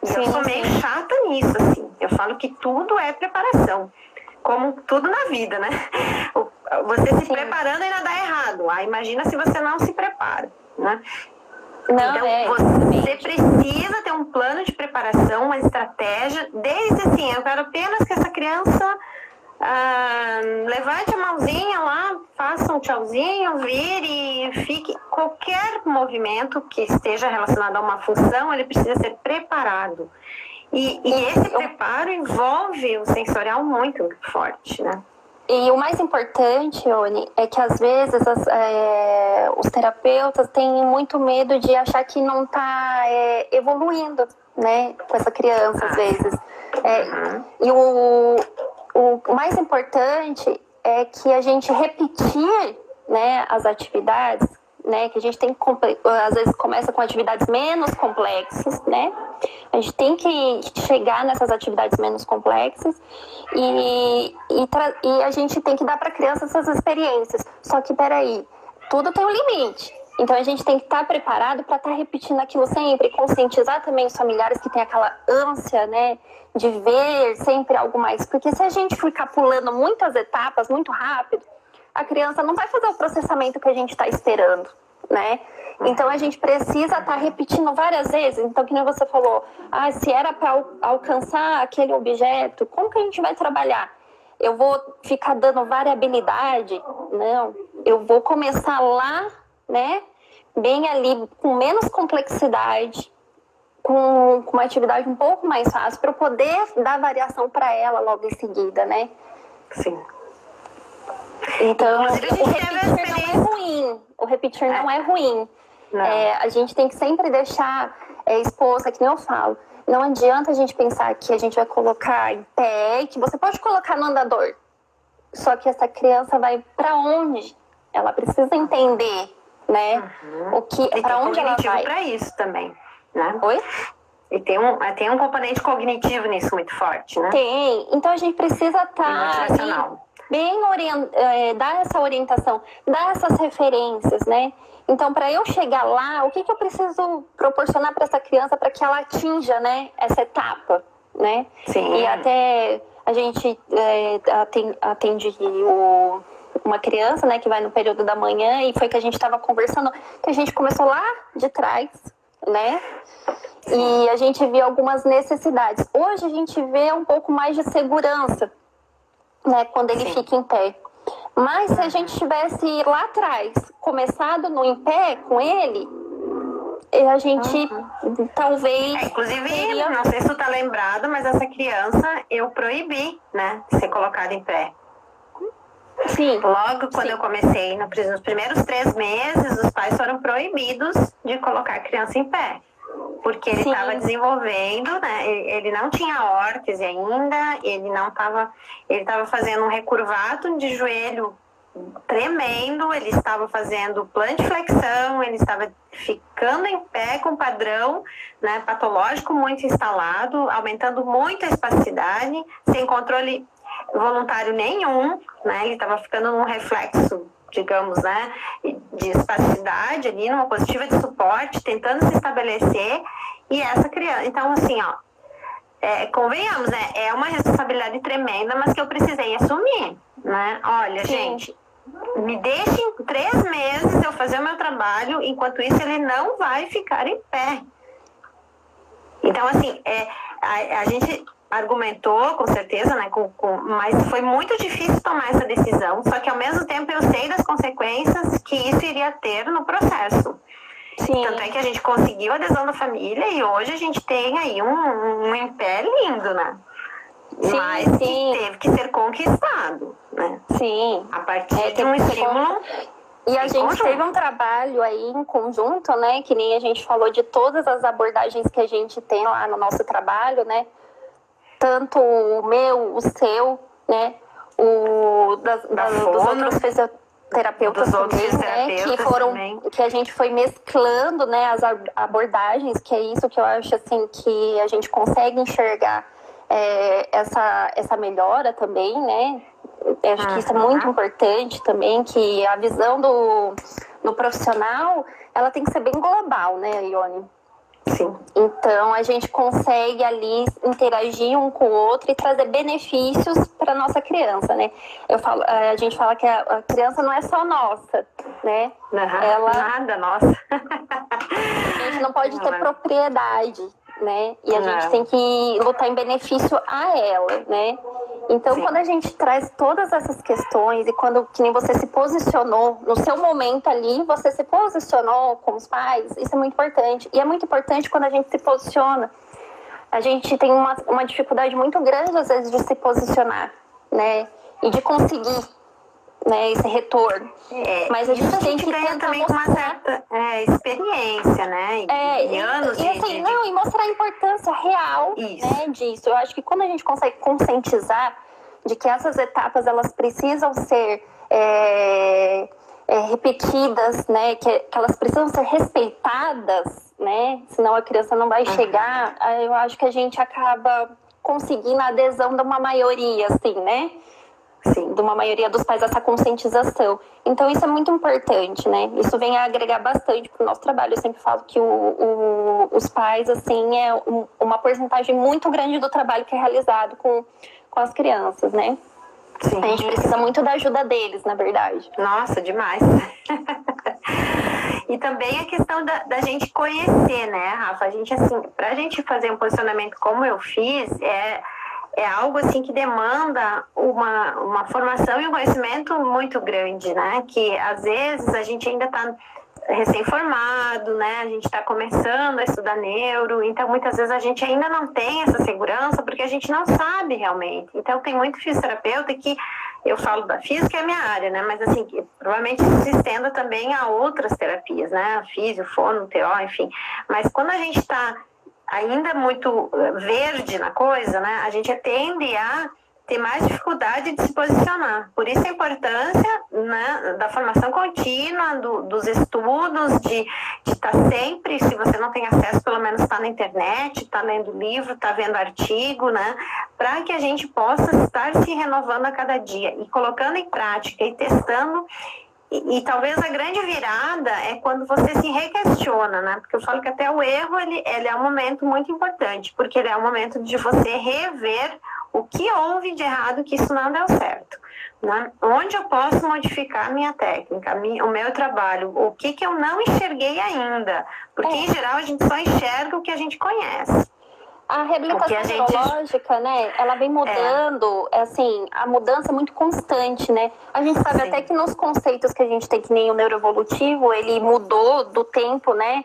E eu sou meio chata nisso, assim. Eu falo que tudo é preparação, como tudo na vida, né? Você se preparando ainda dá errado. Imagina se você não se prepara, né? Então, você precisa ter um plano de preparação, uma estratégia, desde assim, eu quero apenas que essa criança levante a mãozinha lá, faça um tchauzinho, vire e fique. Qualquer movimento que esteja relacionado a uma função, ele precisa ser preparado. E esse preparo envolve o sensorial muito forte, né? E o mais importante, Oni, é que às vezes os terapeutas têm muito medo de achar que não está evoluindo, né, com essa criança, às vezes. E o mais importante é que a gente repetir, né, as atividades, né, que a gente tem que, às vezes começa com atividades menos complexas, né? A gente tem que chegar nessas atividades menos complexas e a gente tem que dar para a criança essas experiências. Só que, peraí, tudo tem um limite. Então, a gente tem que estar preparado para estar repetindo aquilo sempre, conscientizar também os familiares que têm aquela ânsia, né, de ver sempre algo mais. Porque se a gente ficar pulando muitas etapas muito rápido, a criança não vai fazer o processamento que a gente está esperando, né? Então, a gente precisa estar repetindo várias vezes. Então, que nem você falou, se era para alcançar aquele objeto, como que a gente vai trabalhar? Eu vou ficar dando variabilidade? Não. Eu vou começar lá, né? Bem ali, com menos complexidade, com uma atividade um pouco mais fácil, para eu poder dar variação para ela logo em seguida, né? Sim. Então, o repetir não é ruim. O repetir não é ruim. A gente tem que sempre deixar exposta, que nem eu falo. Não adianta a gente pensar que a gente vai colocar em pé, que você pode colocar no andador. Só que essa criança vai para onde? Ela precisa entender, né? Para onde ela vai. Para isso também, né? Oi? E tem um componente cognitivo nisso muito forte, né? Tem. Então a gente precisa estar bem dar essa orientação, dar essas referências, né? Então, para eu chegar lá, o que eu preciso proporcionar para essa criança para que ela atinja, né, essa etapa, né? Sim. E até a gente atende uma criança, né, que vai no período da manhã, e foi que a gente estava conversando, que a gente começou lá de trás, né? E a gente viu algumas necessidades. Hoje a gente vê um pouco mais de segurança, né, quando ele fica em pé. Mas se a gente tivesse lá atrás, começado no em pé com ele, a gente talvez... inclusive, não sei se tu tá lembrado, mas essa criança eu proibi, né, de ser colocada em pé. Sim. Logo quando eu comecei, nos primeiros 3 meses, os pais foram proibidos de colocar a criança em pé. Porque ele estava desenvolvendo, né? Ele não tinha órtese ainda, ele estava fazendo um recurvado de joelho tremendo, ele estava fazendo plantiflexão, ele estava ficando em pé com padrão, né, patológico muito instalado, aumentando muito a espasticidade, sem controle voluntário nenhum, né? Ele estava ficando num reflexo, digamos, né, de espasticidade ali, numa positiva de suporte, tentando se estabelecer. E essa criança, então assim, ó, convenhamos, né, é uma responsabilidade tremenda, mas que eu precisei assumir, né? Olha, gente, me deixem 3 meses eu fazer o meu trabalho, enquanto isso ele não vai ficar em pé. Então, assim, a gente argumentou, com certeza, né, mas foi muito difícil tomar essa decisão, só que ao mesmo tempo eu sei das consequências que isso iria ter no processo. Sim. Tanto é que a gente conseguiu a adesão da família e hoje a gente tem aí um em pé lindo, né? Sim, mas que teve que ser conquistado, né? Sim. A partir de um estímulo. E a gente teve um trabalho aí em conjunto, né? Que nem a gente falou de todas as abordagens que a gente tem lá no nosso trabalho, né? Tanto o meu, o seu, né? Dos outros fisioterapeutas também, né? Que a gente foi mesclando, né, as abordagens, que é isso que eu acho assim que a gente consegue enxergar essa melhora também, né? Eu acho que isso é muito importante também, que a visão do profissional, ela tem que ser bem global, né, Ione? Sim. Então, a gente consegue ali interagir um com o outro e trazer benefícios para nossa criança, né? A gente fala que a criança não é só nossa, né? Nada nossa. A gente não pode ter propriedade, né? E a gente tem que lutar em benefício a ela, né? Então, quando a gente traz todas essas questões e quando, que nem você se posicionou, no seu momento ali, você se posicionou com os pais, isso é muito importante. E é muito importante quando a gente se posiciona. A gente tem uma dificuldade muito grande, às vezes, de se posicionar, né? E de conseguir, né, esse retorno. Mas a gente tem que ganhar também com uma certa experiência, né? E anos e mostrar a importância real, né, disso. Eu acho que quando a gente consegue conscientizar de que essas etapas elas precisam ser repetidas, né? Que elas precisam ser respeitadas, né? Senão a criança não vai chegar. Eu acho que a gente acaba conseguindo a adesão de uma maioria, assim, né? Sim, de uma maioria dos pais, essa conscientização. Então, isso é muito importante, né? Isso vem a agregar bastante para o nosso trabalho. Eu sempre falo que os pais, assim, é uma porcentagem muito grande do trabalho que é realizado com as crianças, né? Sim. A gente precisa muito da ajuda deles, na verdade. Nossa, demais. E também a questão da gente conhecer, né, Rafa? A gente, assim, pra gente fazer um posicionamento como eu fiz, é algo assim que demanda uma formação e um conhecimento muito grande, né? Que às vezes a gente ainda está recém-formado, né? A gente está começando a estudar neuro, então muitas vezes a gente ainda não tem essa segurança porque a gente não sabe realmente. Então tem muito fisioterapeuta que eu falo da física, que é a minha área, né? Mas assim, que provavelmente isso se estenda também a outras terapias, né? Físio, fono, TO, enfim. Mas quando a gente está ainda muito verde na coisa, né? A gente tende a tem mais dificuldade de se posicionar. Por isso a importância, né, da formação contínua, dos estudos, de estar sempre, se você não tem acesso, pelo menos estar na internet, estar lendo livro, estar vendo artigo, né, para que a gente possa estar se renovando a cada dia e colocando em prática e testando. E talvez a grande virada é quando você se requestiona, né? Porque eu falo que até o erro, ele é um momento muito importante, porque ele é um momento de você rever o que houve de errado, que isso não deu certo, né? Onde eu posso modificar a minha técnica, o meu trabalho, o que eu não enxerguei ainda. Porque, em geral, a gente só enxerga o que a gente conhece. A reabilitação neurológica, né, ela vem mudando, assim, a mudança é muito constante, né? A gente sabe até que nos conceitos que a gente tem, que nem o neuroevolutivo, ele mudou do tempo, né?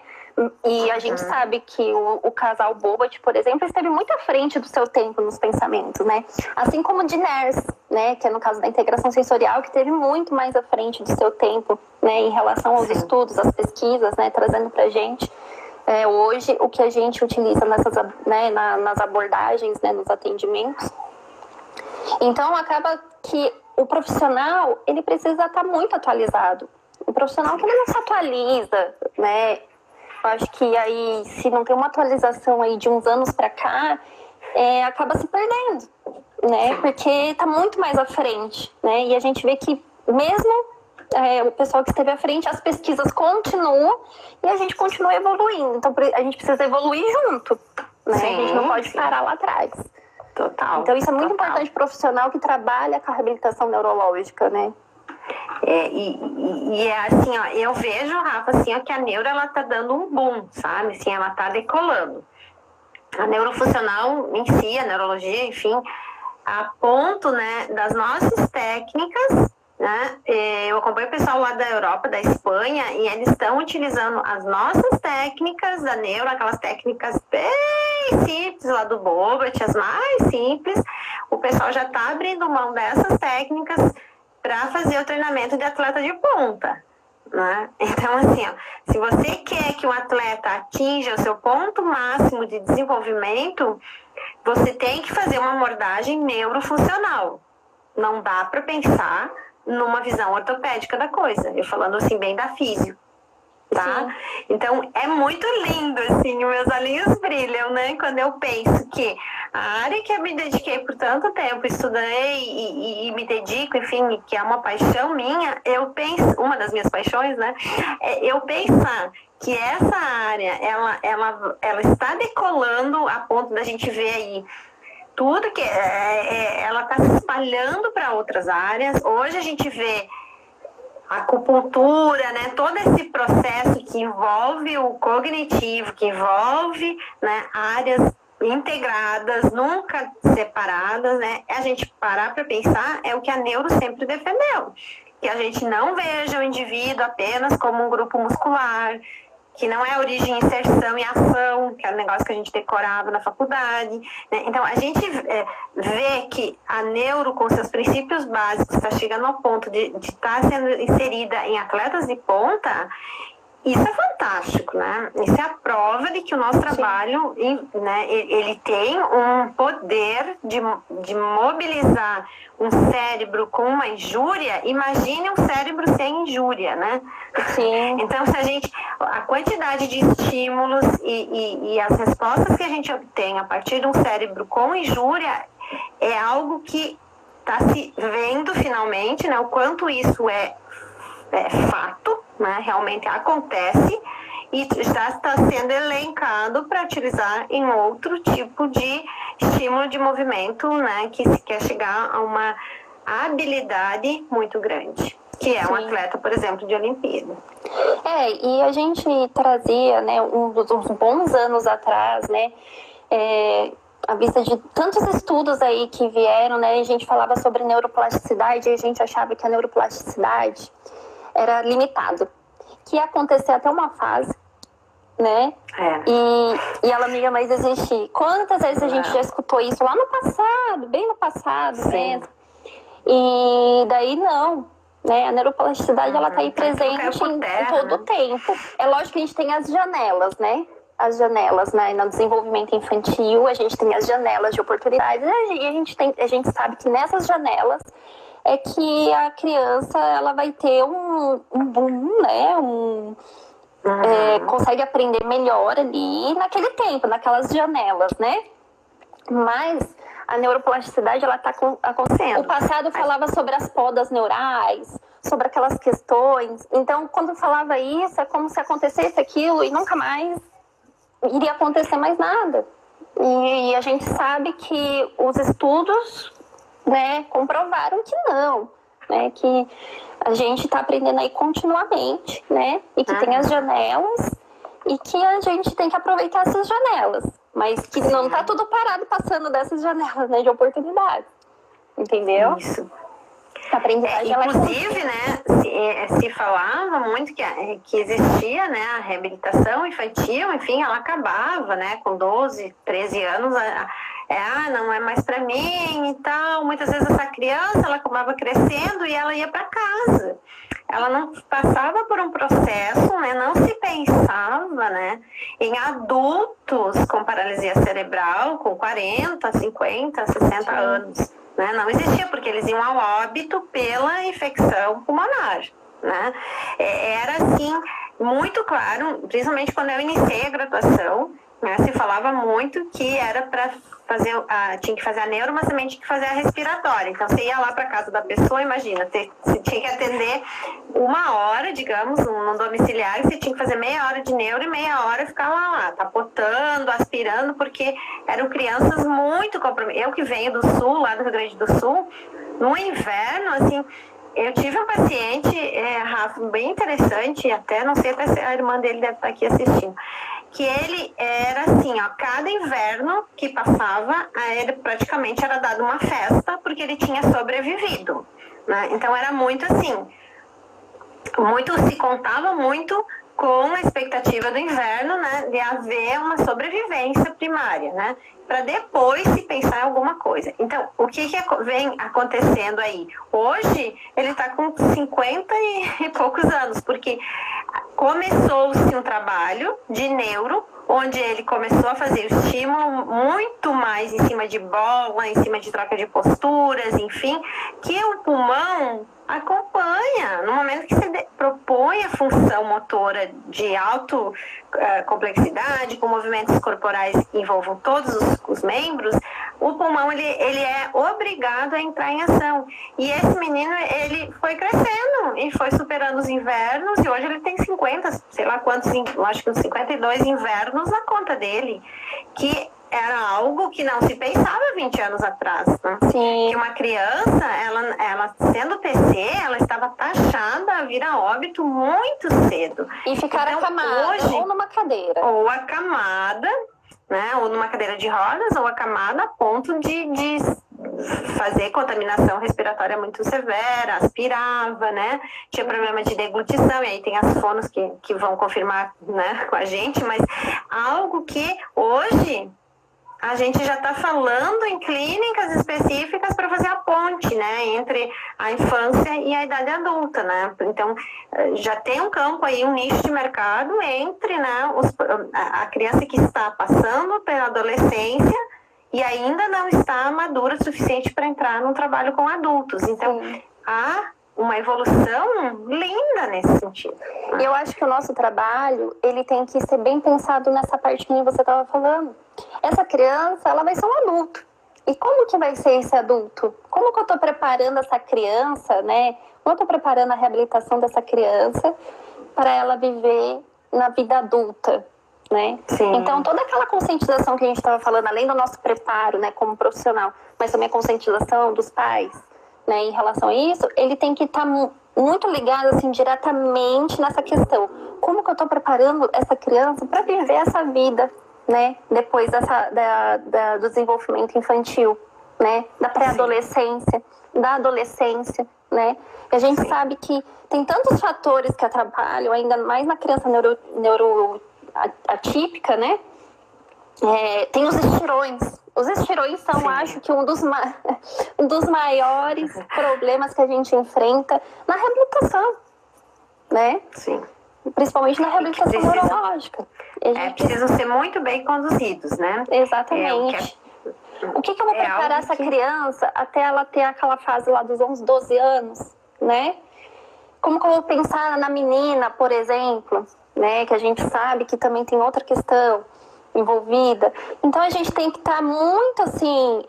E a gente sabe que o casal Bobat, por exemplo, esteve muito à frente do seu tempo nos pensamentos, né? Assim como o de Ners, né, que é no caso da integração sensorial, que esteve muito mais à frente do seu tempo, né, em relação aos estudos, às pesquisas, né, trazendo pra gente. Hoje, o que a gente utiliza nas abordagens, né, nos atendimentos. Então, acaba que o profissional, ele precisa estar muito atualizado. O profissional que ele não se atualiza, né? Eu acho que aí, se não tem uma atualização aí de uns anos para cá, acaba se perdendo, né? Porque está muito mais à frente, né? E a gente vê que mesmo o pessoal que esteve à frente, as pesquisas continuam e a gente continua evoluindo. Então, a gente precisa evoluir junto, né? Sim, a gente não pode parar lá atrás. Total. Então, isso é muito importante para o profissional que trabalha com a reabilitação neurológica, né? E é assim, ó, eu vejo, Rafa, assim, ó, que a neuro, ela tá dando um boom, sabe? Assim, ela tá decolando. A neurofuncional em si, a neurologia, enfim, a ponto, né, das nossas técnicas, né? Eu acompanho o pessoal lá da Europa, da Espanha, e eles estão utilizando as nossas técnicas da neuro, aquelas técnicas bem simples lá do Bobat, as mais simples. O pessoal já está abrindo mão dessas técnicas para fazer o treinamento de atleta de ponta, né? Então, assim, ó, se você quer que um atleta atinja o seu ponto máximo de desenvolvimento, você tem que fazer uma abordagem neurofuncional. Não dá para pensar numa visão ortopédica da coisa, eu falando assim bem da físio, tá? Sim. Então é muito lindo, assim, meus olhinhos brilham, né? Quando eu penso que a área que eu me dediquei por tanto tempo, estudei e me dedico, enfim, que é uma paixão minha, eu penso, uma das minhas paixões, né? Eu pensar que essa área, ela está decolando a ponto da gente ver aí tudo que ela está se espalhando para outras áreas. Hoje a gente vê a acupuntura, né, todo esse processo que envolve o cognitivo, que envolve, né, áreas integradas, nunca separadas, né? A gente parar para pensar é o que a neuro sempre defendeu, que a gente não veja o indivíduo apenas como um grupo muscular, que não é origem, inserção e ação, que é um negócio que a gente decorava na faculdade, né? Então, a gente vê que a neuro, com seus princípios básicos, está chegando ao ponto de estar sendo inserida em atletas de ponta. Isso é fantástico, né? Isso é a prova de que o nosso trabalho, né, ele tem um poder de mobilizar um cérebro com uma injúria. Imagine um cérebro sem injúria, né? Sim. Então, a quantidade de estímulos e as respostas que a gente obtém a partir de um cérebro com injúria é algo que está se vendo finalmente, né? O quanto isso é fato, né? Realmente acontece e já está sendo elencado para utilizar em outro tipo de estímulo de movimento, né? Que se quer chegar a uma habilidade muito grande, que é um atleta, por exemplo, de Olimpíada. E a gente trazia, né, uns bons anos atrás, né, à vista de tantos estudos aí que vieram, né, a gente falava sobre neuroplasticidade e a gente achava que a neuroplasticidade era limitado, que ia acontecer até uma fase, né? E ela não ia mais existir. Quantas vezes a gente já escutou isso lá no passado, bem no passado, mesmo? E daí não, né? A neuroplasticidade ela tá aí presente em todo o tempo. É lógico que a gente tem as janelas, né? as janelas, né? No desenvolvimento infantil, a gente tem as janelas de oportunidades, e a gente sabe que nessas janelas é que a criança ela vai ter um boom, né? Consegue aprender melhor ali naquele tempo, naquelas janelas, né? Mas a neuroplasticidade, ela está acontecendo. O passado falava sobre as podas neurais, sobre aquelas questões. Então, quando falava isso, é como se acontecesse aquilo e nunca mais iria acontecer mais nada. E a gente sabe que os estudos, né, comprovaram que não, né, que a gente está aprendendo aí continuamente, né, e que tem as janelas e que a gente tem que aproveitar essas janelas, mas que não está tudo parado passando dessas janelas, né, de oportunidade, entendeu? Isso. A aprendizagem, inclusive, né, se falava muito que existia, né, a reabilitação infantil, enfim, ela acabava, né, com 12, 13 anos, não é mais para mim e tal. Muitas vezes essa criança, ela acabava crescendo e ela ia para casa. Ela não passava por um processo, né, não se pensava, né, em adultos com paralisia cerebral, com 40, 50, 60 anos. Né? Não existia, porque eles iam ao óbito pela infecção pulmonar. Né? Era assim, muito claro, principalmente quando eu iniciei a graduação, né, se falava muito que era para fazer, tinha que fazer a neuro, mas também tinha que fazer a respiratória. Então você ia lá para casa da pessoa, imagina, você tinha que atender 1 hora, digamos, num domiciliar, você tinha que fazer meia hora de neuro e meia hora ficar lá, tapotando, aspirando, porque eram crianças muito comprometidas. Eu que venho do sul, lá do Rio Grande do Sul, no inverno, assim, eu tive um paciente, Rafa, bem interessante, até não sei se a irmã dele deve estar aqui assistindo, que ele era assim, ó, cada inverno que passava, ele praticamente era dado uma festa, porque ele tinha sobrevivido, né? Então era muito assim, se contava muito com a expectativa do inverno, né, de haver uma sobrevivência primária, né, para depois se pensar em alguma coisa. Então, o que vem acontecendo aí? Hoje, ele está com 50 e poucos anos, porque começou-se um trabalho de neuro, onde ele começou a fazer o estímulo muito mais em cima de bola, em cima de troca de posturas, enfim, que o pulmão acompanha. No momento que você propõe a função motora de alta complexidade, com movimentos corporais que envolvam todos os membros, o pulmão ele é obrigado a entrar em ação. E esse menino, ele foi crescendo e foi superando os invernos, e hoje ele tem 50, sei lá quantos, acho que uns 52 invernos na conta dele, que era algo que não se pensava 20 anos atrás, né? Sim. Que uma criança, ela sendo PC, ela estava taxada a vir a óbito muito cedo. E ficar então, acamada, hoje, ou numa cadeira. Ou acamada, né? Ou numa cadeira de rodas, ou acamada a ponto de fazer contaminação respiratória muito severa, aspirava, né? Tinha problema de deglutição, e aí tem as fonos que vão confirmar, né, com a gente, mas algo que hoje a gente já está falando em clínicas específicas para fazer a ponte, né, entre a infância e a idade adulta, né? Então, já tem um campo aí, um nicho de mercado entre, né, a criança que está passando pela adolescência e ainda não está madura o suficiente para entrar num trabalho com adultos. Então, há uma evolução linda nesse sentido. Eu acho que o nosso trabalho, ele tem que ser bem pensado nessa parte que você estava falando. Essa criança, ela vai ser um adulto. E como que vai ser esse adulto? Como que eu estou preparando essa criança, né? Como eu estou preparando a reabilitação dessa criança para ela viver na vida adulta, né? Sim. Então, toda aquela conscientização que a gente estava falando, além do nosso preparo, né, como profissional, mas também a conscientização dos pais, né, em relação a isso, ele tem que estar muito ligado, assim, diretamente nessa questão. Como que eu estou preparando essa criança para viver essa vida, né, depois do desenvolvimento infantil, né, da pré-adolescência, da adolescência, né? E a gente sabe que tem tantos fatores que atrapalham, ainda mais na criança neuroatípica, né? Tem os estirões. Os estirões são, acho que um dos maiores problemas que a gente enfrenta na reabilitação, né? Sim. Principalmente na reabilitação neurológica. Precisam ser muito bem conduzidos, né? Exatamente. O que eu vou preparar essa criança até ela ter aquela fase lá dos 11, 12 anos, né? Como que eu vou pensar na menina, por exemplo, né? Que a gente sabe que também tem outra questão envolvida. Então, a gente tem que estar muito, assim,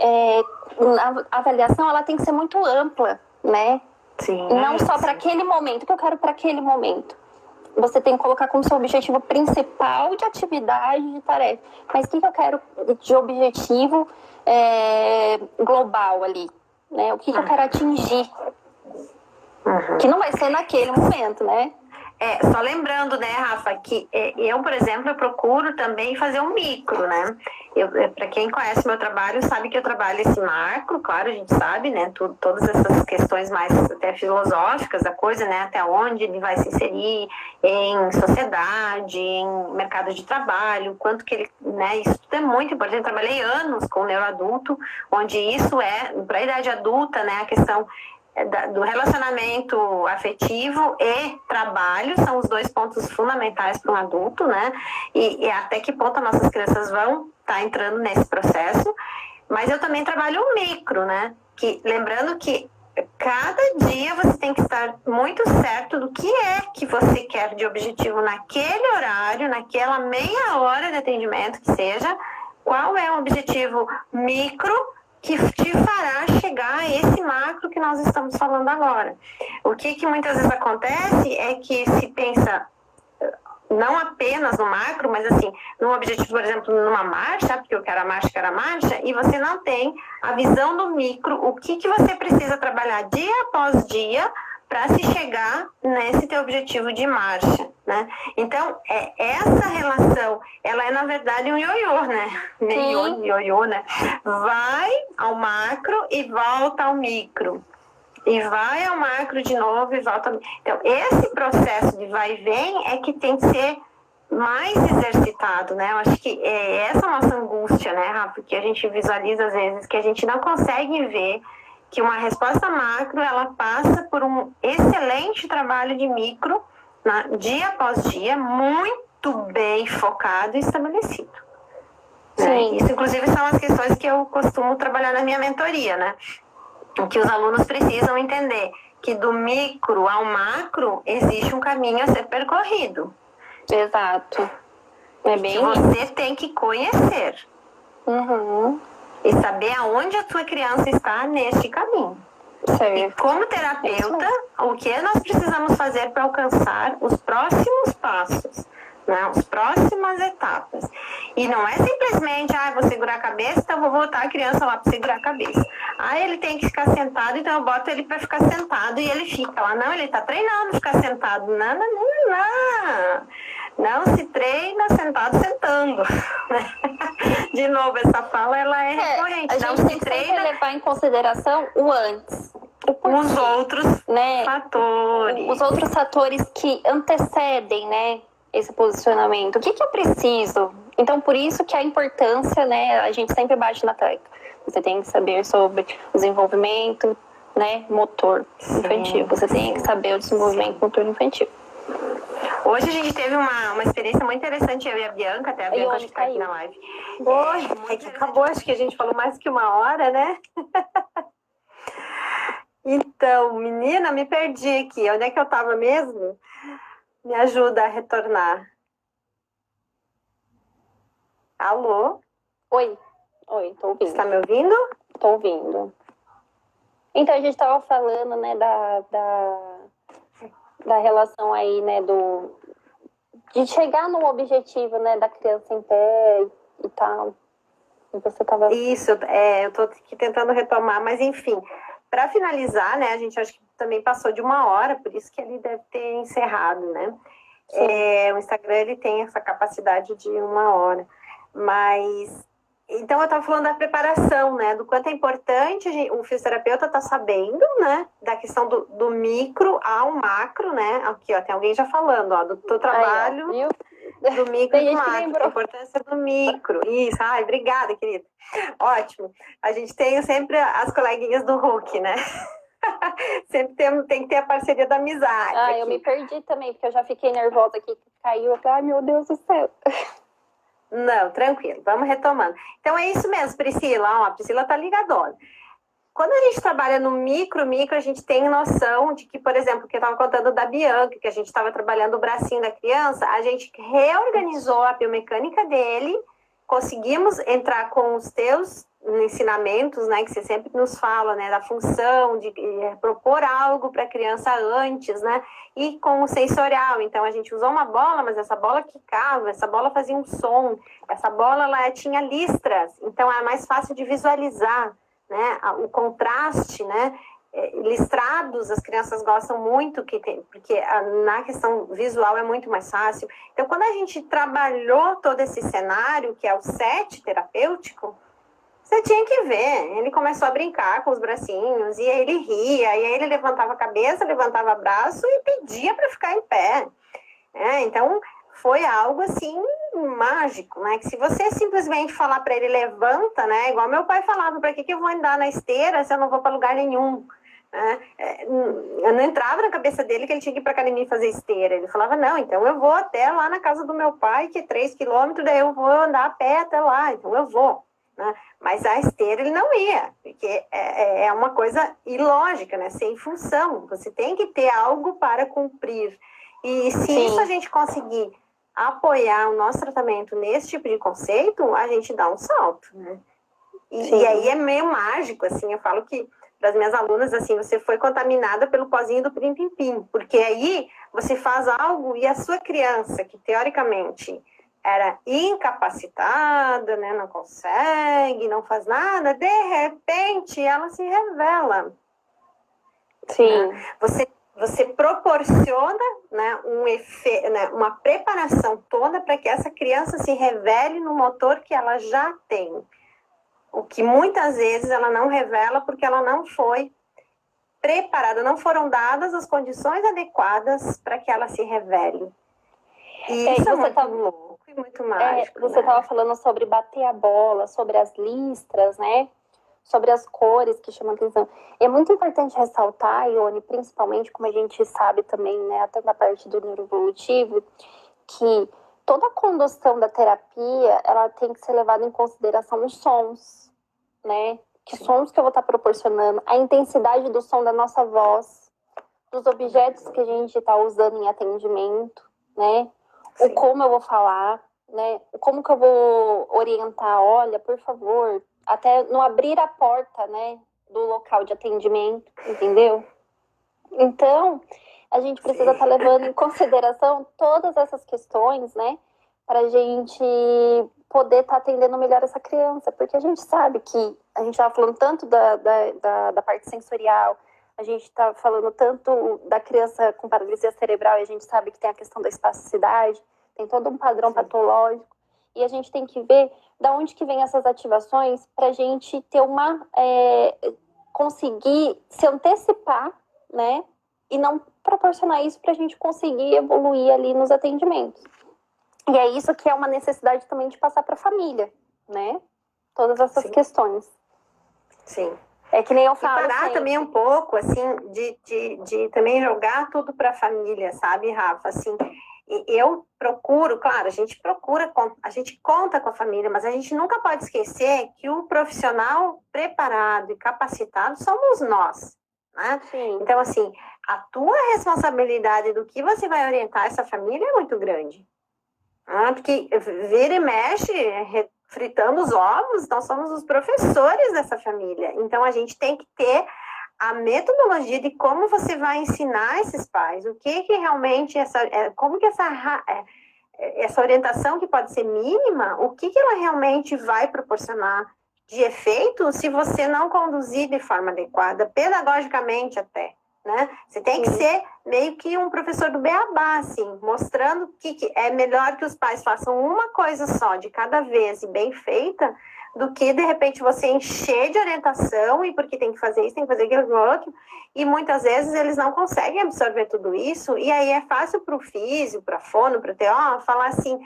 a avaliação, ela tem que ser muito ampla, né? Sim. Não só para aquele momento, o que eu quero para aquele momento. Você tem que colocar como seu objetivo principal de atividade, de tarefa. Mas o que eu quero de objetivo global ali, né? O que eu quero atingir? Que não vai ser naquele momento, né? Só lembrando, né, Rafa, que eu, por exemplo, eu procuro também fazer um micro, né? Para quem conhece meu trabalho, sabe que eu trabalho esse macro, claro, a gente sabe, né? Todas essas questões mais até filosóficas da coisa, né? Até onde ele vai se inserir em sociedade, em mercado de trabalho, quanto que ele, né? Isso tudo é muito importante. Eu trabalhei anos com o neuroadulto, onde isso para a idade adulta, né? A questão do relacionamento afetivo e trabalho são os dois pontos fundamentais para um adulto, né? E até que ponto as nossas crianças vão estar entrando nesse processo. Mas eu também trabalho o micro, né? Lembrando que cada dia você tem que estar muito certo do que é que você quer de objetivo naquele horário, naquela meia hora de atendimento que seja, qual é o objetivo micro que te fará chegar a esse macro que nós estamos falando agora. O que muitas vezes acontece é que se pensa não apenas no macro, mas assim, num objetivo, por exemplo, numa marcha, porque eu quero a marcha, e você não tem a visão do micro, o que você precisa trabalhar dia após dia para se chegar nesse teu objetivo de marcha, né? Então, essa relação, ela é, na verdade, um ioiô, né? Ioiô, né? Vai ao macro e volta ao micro. E vai ao macro de novo e volta ao micro. Então, esse processo de vai e vem é que tem que ser mais exercitado, né? Eu acho que essa nossa angústia, né, Rafa? Que a gente visualiza, às vezes, que a gente não consegue ver que uma resposta macro, ela passa por um excelente trabalho de micro, né, dia após dia, muito bem focado e estabelecido. Né? Isso, inclusive, são as questões que eu costumo trabalhar na minha mentoria, né? Que os alunos precisam entender que do micro ao macro existe um caminho a ser percorrido. Exato. Que você tem que conhecer. Uhum. E saber aonde a sua criança está neste caminho. Certo. E como terapeuta, o que nós precisamos fazer para alcançar os próximos passos, né? As próximas etapas. E não é simplesmente, vou segurar a cabeça, então vou botar a criança lá para segurar a cabeça. Ele tem que ficar sentado, então eu boto ele para ficar sentado e ele fica lá. Não, ele está treinando ficar sentado. Não se treina sentado sentando. De novo, essa fala ela é recorrente. A gente tem que sempre levar em consideração o antes. Os outros, né, fatores. Os outros fatores que antecedem, né, esse posicionamento. O que eu preciso? Então, por isso que a importância, né, a gente sempre bate na tecla. Você tem que saber sobre o desenvolvimento, né, motor infantil. Você tem que saber o desenvolvimento motor infantil. Hoje a gente teve uma experiência muito interessante, eu e a Bianca, até a Bianca acho que tá aqui na live. Que acabou, acho que a gente falou mais que uma hora, né? Então, menina, me perdi aqui. Onde é que eu tava mesmo? Me ajuda a retornar. Alô? Oi, tô ouvindo. Você tá me ouvindo? Tô ouvindo. Então, a gente tava falando, né, da relação aí, né, de chegar no objetivo, né, da criança em pé e tal. E você tava... Isso, eu tô aqui tentando retomar, mas enfim, para finalizar, né, a gente acho que também passou de uma hora, por isso que ele deve ter encerrado, né? O Instagram, ele tem essa capacidade de uma hora, mas... Então, eu estava falando da preparação, né? Do quanto é importante o fisioterapeuta tá sabendo, né? Da questão do micro ao macro, né? Aqui, ó, tem alguém já falando, ó, do trabalho do micro e do macro. A importância do micro. Isso, obrigada, querida. Ótimo. A gente tem sempre as coleguinhas do Hulk, né? Sempre tem que ter a parceria da amizade. Ah, eu me perdi também, porque eu já fiquei nervosa aqui, caiu. Ai, meu Deus do céu. Não, tranquilo, vamos retomando. Então é isso mesmo, Priscila. Ó, a Priscila tá ligadona. Quando a gente trabalha no micro, a gente tem noção de que, por exemplo, que eu estava contando da Bianca, que a gente estava trabalhando o bracinho da criança, a gente reorganizou a biomecânica dele, conseguimos entrar com os teus ensinamentos, né, que você sempre nos fala, né, da função de propor algo para a criança antes, né, e com o sensorial. Então a gente usou uma bola, mas essa bola quicava, essa bola fazia um som, essa bola ela tinha listras, então era mais fácil de visualizar, né, o contraste, né, listrados, as crianças gostam muito, porque na questão visual é muito mais fácil. Então, quando a gente trabalhou todo esse cenário, que é o set terapêutico, você tinha que ver, ele começou a brincar com os bracinhos, e aí ele ria, e aí ele levantava a cabeça, levantava o braço e pedia para ficar em pé. Então, foi algo assim mágico, né? Que se você simplesmente falar para ele levanta, né? Igual meu pai falava, para que eu vou andar na esteira se eu não vou para lugar nenhum? Eu não entrava na cabeça dele que ele tinha que ir para academia fazer esteira. Ele falava, não, então eu vou até lá na casa do meu pai, que é 3 quilômetros, daí eu vou andar a pé até lá, então eu vou. Né? Mas a esteira ele não ia, porque é uma coisa ilógica, né? Sem função. Você tem que ter algo para cumprir. E se Sim. isso a gente conseguir apoiar o nosso tratamento nesse tipo de conceito, a gente dá um salto, né? E aí é meio mágico, assim, eu falo que para as minhas alunas, assim, você foi contaminada pelo pozinho do pim-pim-pim, porque aí você faz algo e a sua criança, que teoricamente era incapacitada, né, não consegue, não faz nada, de repente ela se revela. Sim. Né? Você proporciona, né, uma preparação toda para que essa criança se revele no motor que ela já tem. O que muitas vezes ela não revela porque ela não foi preparada, não foram dadas as condições adequadas para que ela se revele. E isso é muito louco e muito mágico. Você estava falando sobre bater a bola, sobre as listras, né? Sobre as cores que chamam atenção. É muito importante ressaltar, Ione, principalmente, como a gente sabe também, né, até da parte do neuroevolutivo, que toda a condução da terapia, ela tem que ser levada em consideração os sons, né? Que sons que eu vou estar proporcionando, a intensidade do som da nossa voz, dos objetos que a gente está usando em atendimento, né? O como eu vou falar, né? O como que eu vou orientar, olha, por favor, até não abrir a porta, né, do local de atendimento, entendeu? Então, a gente precisa estar levando em consideração todas essas questões, né, para a gente poder estar atendendo melhor essa criança, porque a gente sabe que a gente estava falando tanto da parte sensorial, a gente está falando tanto da criança com paralisia cerebral, e a gente sabe que tem a questão da espasticidade, tem todo um padrão patológico, e a gente tem que ver da onde que vem essas ativações para a gente ter conseguir se antecipar, né? E não proporcionar isso para a gente conseguir evoluir ali nos atendimentos. E é isso que é uma necessidade também de passar para a família, né? Todas essas questões. Sim. É que nem eu falo. E parar sempre. também um pouco, assim, de também jogar tudo para a família, sabe, Rafa? Assim, eu procuro, claro, a gente conta com a família, mas a gente nunca pode esquecer que o profissional preparado e capacitado somos nós, né? Sim. Então, assim, a tua responsabilidade do que você vai orientar essa família é muito grande. Porque vira e mexe, fritando os ovos, nós somos os professores dessa família. Então, a gente tem que ter a metodologia de como você vai ensinar esses pais, o que realmente como que essa orientação que pode ser mínima, o que ela realmente vai proporcionar de efeito se você não conduzir de forma adequada, pedagogicamente até, né? Você tem que ser meio que um professor do beabá, assim, mostrando que é melhor que os pais façam uma coisa só de cada vez e bem feita, do que, de repente, você encher de orientação e porque tem que fazer isso, tem que fazer aquilo, outro, e muitas vezes eles não conseguem absorver tudo isso, e aí é fácil para o físio, para a fono, para o TO, falar assim,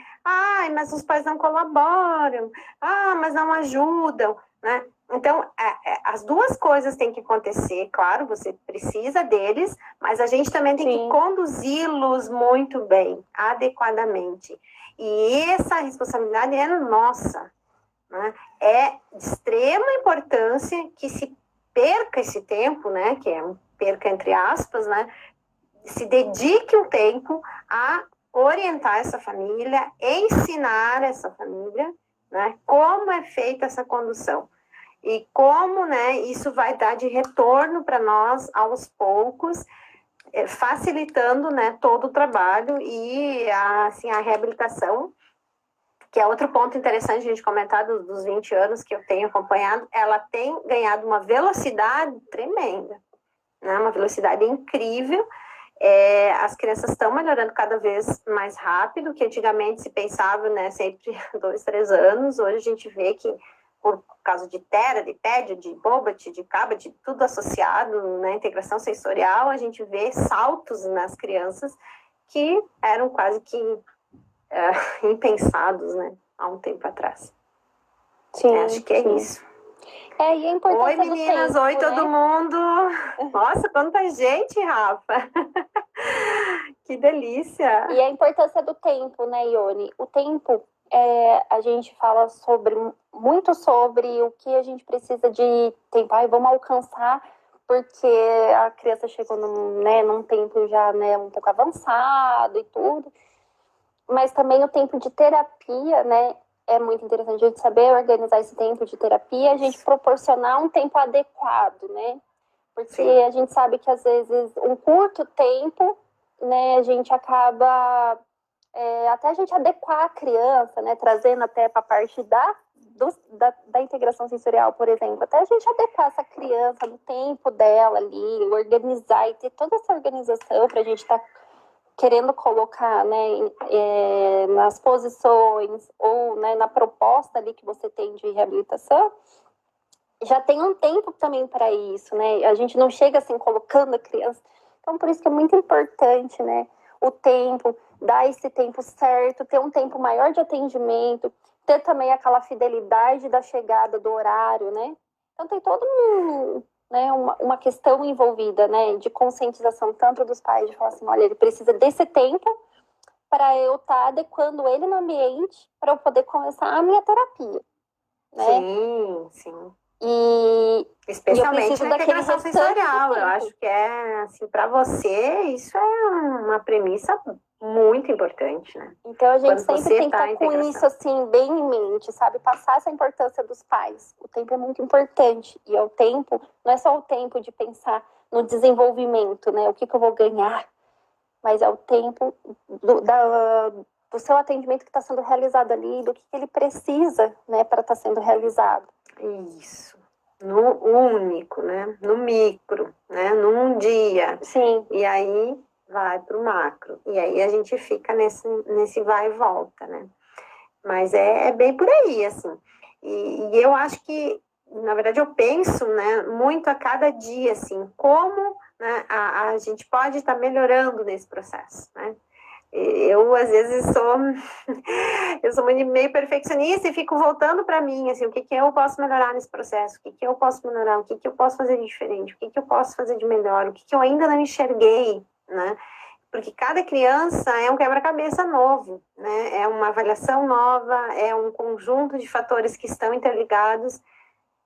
mas os pais não colaboram, mas não ajudam, né? Então, as duas coisas têm que acontecer, claro, você precisa deles, mas a gente também tem que conduzi-los muito bem, adequadamente. E essa responsabilidade é nossa, né? É de extrema importância que se perca esse tempo, né? Que é um perca entre aspas, né? Se dedique um tempo a orientar essa família, ensinar essa família, né? Como é feita essa condução. E como, né, isso vai dar de retorno para nós aos poucos, facilitando, né, todo o trabalho e assim, a reabilitação, que é outro ponto interessante a gente comentar dos 20 anos que eu tenho acompanhado, ela tem ganhado uma velocidade tremenda, né, uma velocidade incrível. As crianças estão melhorando cada vez mais rápido, que antigamente se pensava, né, sempre 2, 3 anos, hoje a gente vê que por causa de TERA, de PED, de BOBAT, de CABAT, tudo associado na integração sensorial, a gente vê saltos nas crianças que eram quase que impensados, né, há um tempo atrás. Sim, acho que é isso. E a importância Oi, meninas, do tempo, oi, todo mundo. Nossa, quanta gente, Rafa. Que delícia. E a importância do tempo, né, Ione? O tempo, a gente fala muito sobre o que a gente precisa de tempo. Vamos alcançar, porque a criança chegou num tempo já, né, um pouco avançado e tudo. Mas também o tempo de terapia, né? É muito interessante a gente saber organizar esse tempo de terapia, a gente proporcionar um tempo adequado, né? Porque a gente sabe que, às vezes, um curto tempo, né, a gente acaba, até a gente adequar a criança, né, trazendo até para a parte da integração sensorial, por exemplo, até a gente adequar essa criança no tempo dela ali, organizar e ter toda essa organização para a gente estar querendo colocar, né, nas posições ou, né, na proposta ali que você tem de reabilitação, já tem um tempo também para isso, né? A gente não chega assim colocando a criança. Então, por isso que é muito importante, né, o tempo, dar esse tempo certo, ter um tempo maior de atendimento, ter também aquela fidelidade da chegada do horário, né? Então, tem todo uma questão envolvida, né, de conscientização tanto dos pais, de falar assim, olha, ele precisa desse tempo para eu estar adequando ele no ambiente para eu poder começar a minha terapia, né? Sim. E especialmente na integração sensorial, eu acho que assim, para você, isso é uma premissa muito importante, né? Então a gente sempre tem que estar com isso assim, bem em mente, sabe? Passar essa importância dos pais. O tempo é muito importante. E o tempo, não é só o tempo de pensar no desenvolvimento, né? O que eu vou ganhar, mas é o tempo do seu atendimento que está sendo realizado ali, do que ele precisa, né, para estar sendo realizado. Isso. No único, né? No micro, né? Num dia. Sim. E aí vai para o macro. E aí a gente fica nesse vai e volta, né? Mas é bem por aí, assim. E eu acho que, na verdade, eu penso, né, muito a cada dia, assim, como, né, a gente pode estar melhorando nesse processo, né? Eu, às vezes, sou meio perfeccionista e fico voltando para mim, assim, o que eu posso melhorar nesse processo, o que eu posso melhorar, o que eu posso fazer de diferente, o que eu posso fazer de melhor, o que eu ainda não enxerguei, né? Porque cada criança é um quebra-cabeça novo, né? É uma avaliação nova, é um conjunto de fatores que estão interligados.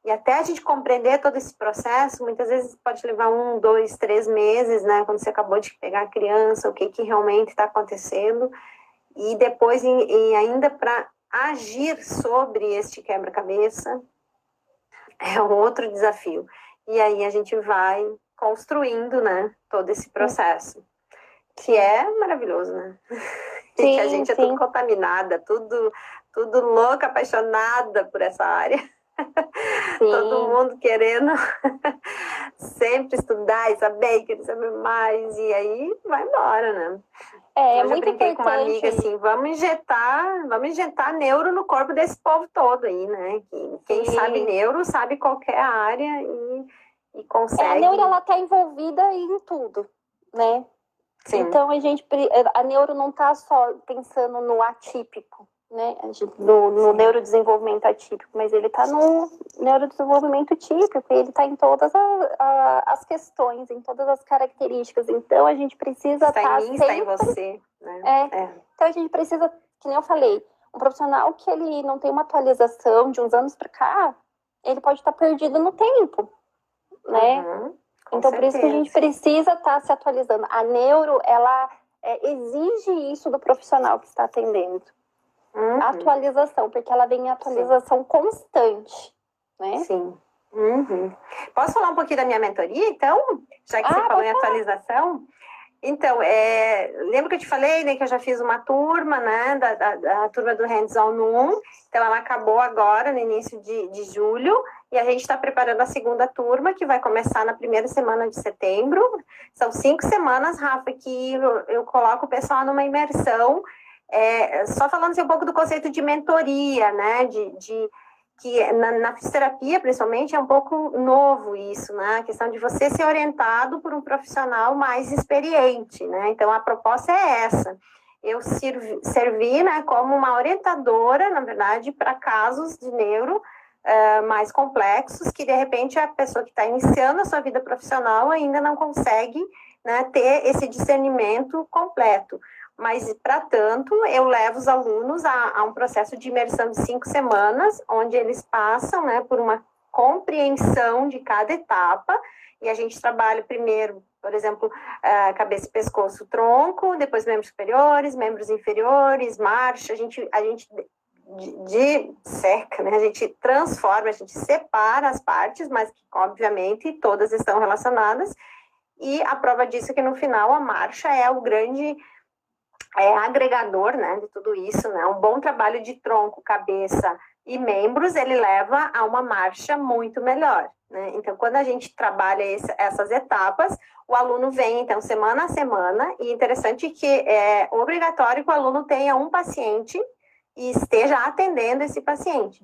E até a gente compreender todo esse processo, muitas vezes pode levar 1, 2, 3 meses, né? Quando você acabou de pegar a criança, o que realmente está acontecendo. E depois, e ainda para agir sobre este quebra-cabeça, é um outro desafio. E aí a gente vai construindo, né? Todo esse processo. Que é maravilhoso, né? Sim, e que a gente é tudo contaminada, tudo louca, apaixonada por essa área. Todo mundo querendo sempre estudar e saber, querer saber mais, e aí vai embora, né? É eu muito brinquei importante. Com uma amiga assim, vamos injetar neuro no corpo desse povo todo aí, né? Quem sabe neuro sabe qualquer área e consegue. A neuro, ela tá envolvida em tudo, né? Sim. Então a neuro não tá só pensando no atípico, né, no neurodesenvolvimento atípico, mas ele está no neurodesenvolvimento típico, e ele está em todas as questões, em todas as características. Então, a gente precisa estar sempre... Está em você, né? Então, a gente precisa, que nem eu falei, um profissional que ele não tem uma atualização de uns anos para cá, ele pode estar perdido no tempo, né? Então, por isso que a gente precisa estar se atualizando. A neuro, ela exige isso do profissional que está atendendo. Atualização, porque ela vem em atualização constante, né? Sim. Posso falar um pouquinho da minha mentoria, então? Já que você falou em atualização. Então, lembra que eu te falei, né, que eu já fiz uma turma, né, da turma do Hands-On no 1, então ela acabou agora, no início de julho, e a gente está preparando a segunda turma, que vai começar na primeira semana de setembro. São 5 semanas, Rafa, que eu coloco o pessoal numa imersão, só falando assim, um pouco do conceito de mentoria, né, que na fisioterapia, principalmente, é um pouco novo isso, né? A questão de você ser orientado por um profissional mais experiente, né? Então, a proposta é essa. Eu servi, né, como uma orientadora, na verdade, para casos de neuro mais complexos, que, de repente, a pessoa que está iniciando a sua vida profissional ainda não consegue, né, ter esse discernimento completo. Mas, para tanto, eu levo os alunos a um processo de imersão de 5 semanas, onde eles passam, né, por uma compreensão de cada etapa, e a gente trabalha primeiro, por exemplo, cabeça, pescoço, tronco, depois membros superiores, membros inferiores, marcha, a gente disseca, né, a gente transforma, a gente separa as partes, mas que, obviamente, todas estão relacionadas, e a prova disso é que, no final, a marcha é o grande... agregador, né, de tudo isso, né? Um bom trabalho de tronco, cabeça e membros, ele leva a uma marcha muito melhor, né? Então, quando a gente trabalha essas etapas, o aluno vem, então, semana a semana, e interessante que é obrigatório que o aluno tenha um paciente e esteja atendendo esse paciente,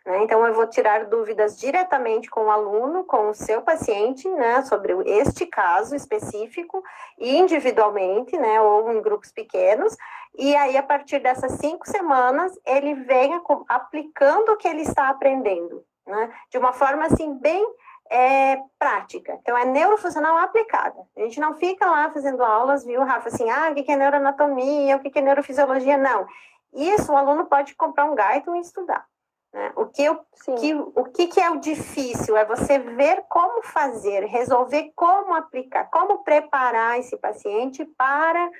né? Então, eu vou tirar dúvidas diretamente com o aluno, com o seu paciente, né, sobre este caso específico, individualmente, né, ou em grupos pequenos, e aí, a partir dessas 5 semanas, ele venha aplicando o que ele está aprendendo, né, de uma forma, assim, bem prática. Então, é neurofuncional aplicada. A gente não fica lá fazendo aulas, viu, Rafa, assim, o que é neuroanatomia, o que é neurofisiologia, não. Isso, o aluno pode comprar um guide e estudar. O que é o difícil é você ver como fazer, resolver como aplicar, como preparar esse paciente para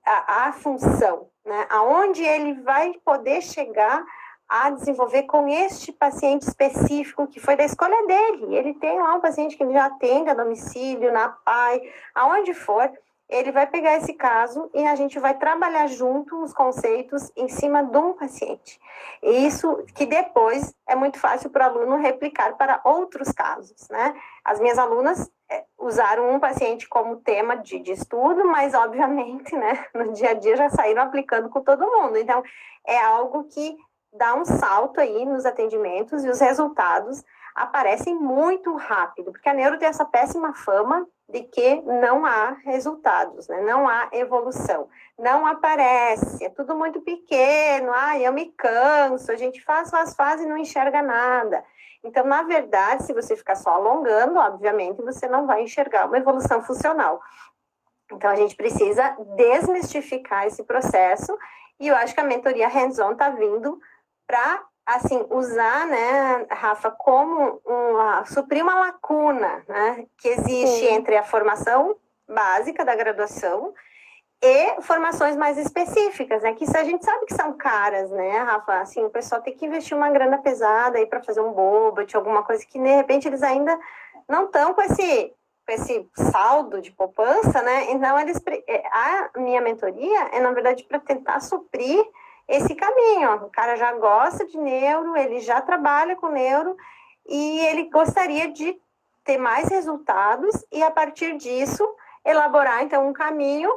a função, né? Aonde ele vai poder chegar a desenvolver com este paciente específico que foi da escolha dele. Ele tem lá um paciente que ele já atende a domicílio, na PAI, aonde for. Ele vai pegar esse caso e a gente vai trabalhar junto os conceitos em cima de um paciente. E isso que depois é muito fácil para o aluno replicar para outros casos, né? As minhas alunas usaram um paciente como tema de estudo, mas obviamente, né, no dia a dia já saíram aplicando com todo mundo. Então, é algo que dá um salto aí nos atendimentos e os resultados aparecem muito rápido, porque a neuro tem essa péssima fama de que não há resultados, né? Não há evolução, não aparece, é tudo muito pequeno, eu me canso, a gente faz e não enxerga nada. Então, na verdade, se você ficar só alongando, obviamente, você não vai enxergar uma evolução funcional. Então, a gente precisa desmistificar esse processo, e eu acho que a mentoria hands-on está vindo para, assim, usar, né, Rafa, como suprir uma lacuna, né, que existe entre a formação básica da graduação e formações mais específicas, né, que isso a gente sabe que são caras, né, Rafa, assim, o pessoal tem que investir uma grana pesada aí para fazer um bobat, alguma coisa que, de repente, eles ainda não estão com esse saldo de poupança, né, então a minha mentoria é, na verdade, para tentar suprir esse caminho. O cara já gosta de neuro, ele já trabalha com neuro e ele gostaria de ter mais resultados e, a partir disso, elaborar, então, um caminho,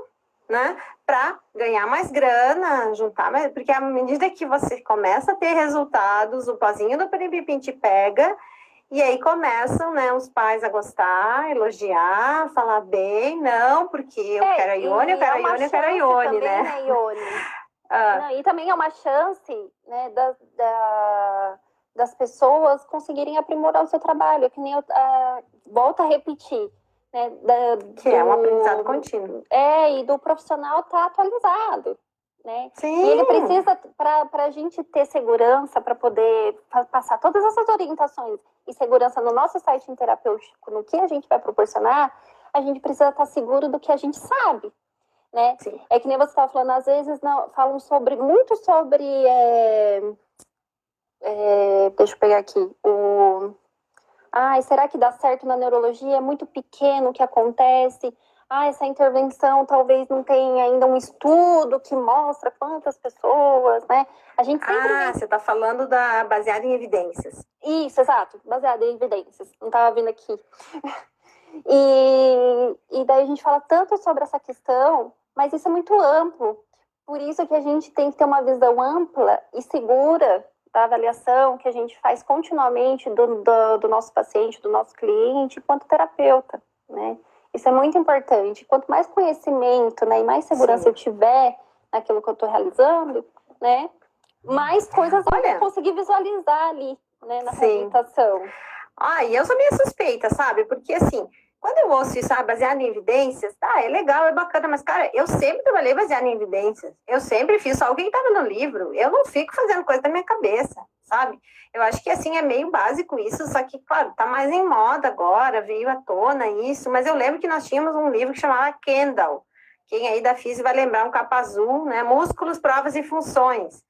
né, para ganhar mais grana, juntar mais, porque à medida que você começa a ter resultados, o pozinho do Peripipim te pega, e aí começam, né, os pais a gostar, elogiar, falar bem, não, porque eu quero a Ione, eu quero a Ione, eu quero a Ione, né? Ione. Não, e também é uma chance, né, das pessoas conseguirem aprimorar o seu trabalho, que nem eu volto a repetir, né, que é um aprendizado contínuo. E do profissional estar atualizado, né? Sim. E ele precisa, para a gente ter segurança, para poder passar todas essas orientações e segurança no nosso site terapêutico, no que a gente vai proporcionar, a gente precisa estar seguro do que a gente sabe, né? Sim. É que nem você estava falando, às vezes falam muito sobre deixa eu pegar aqui será que dá certo na neurologia? É muito pequeno o que acontece. Essa intervenção talvez não tenha ainda um estudo que mostra quantas pessoas, né? A gente sempre você está falando baseado em evidências. Isso, exato, baseado em evidências. Não estava vindo aqui. E daí a gente fala tanto sobre essa questão, mas isso é muito amplo. Por isso que a gente tem que ter uma visão ampla e segura da avaliação que a gente faz continuamente do nosso paciente, do nosso cliente, enquanto terapeuta, né? Isso é muito importante. Quanto mais conhecimento, né, e mais segurança Sim. eu tiver naquilo que eu estou realizando, né, mais coisas eu vou conseguir visualizar ali, né, na reabilitação. E eu sou meio suspeita, sabe? Porque, assim, quando eu ouço isso, baseado em evidências, é legal, é bacana, mas, cara, eu sempre trabalhei baseado em evidências. Eu sempre fiz só o que estava no livro. Eu não fico fazendo coisa da minha cabeça, sabe? Eu acho que, assim, é meio básico isso, só que, claro, tá mais em moda agora, veio à tona isso, mas eu lembro que nós tínhamos um livro que chamava Kendall. Quem aí da física vai lembrar, um capa azul, né? Músculos, provas e funções.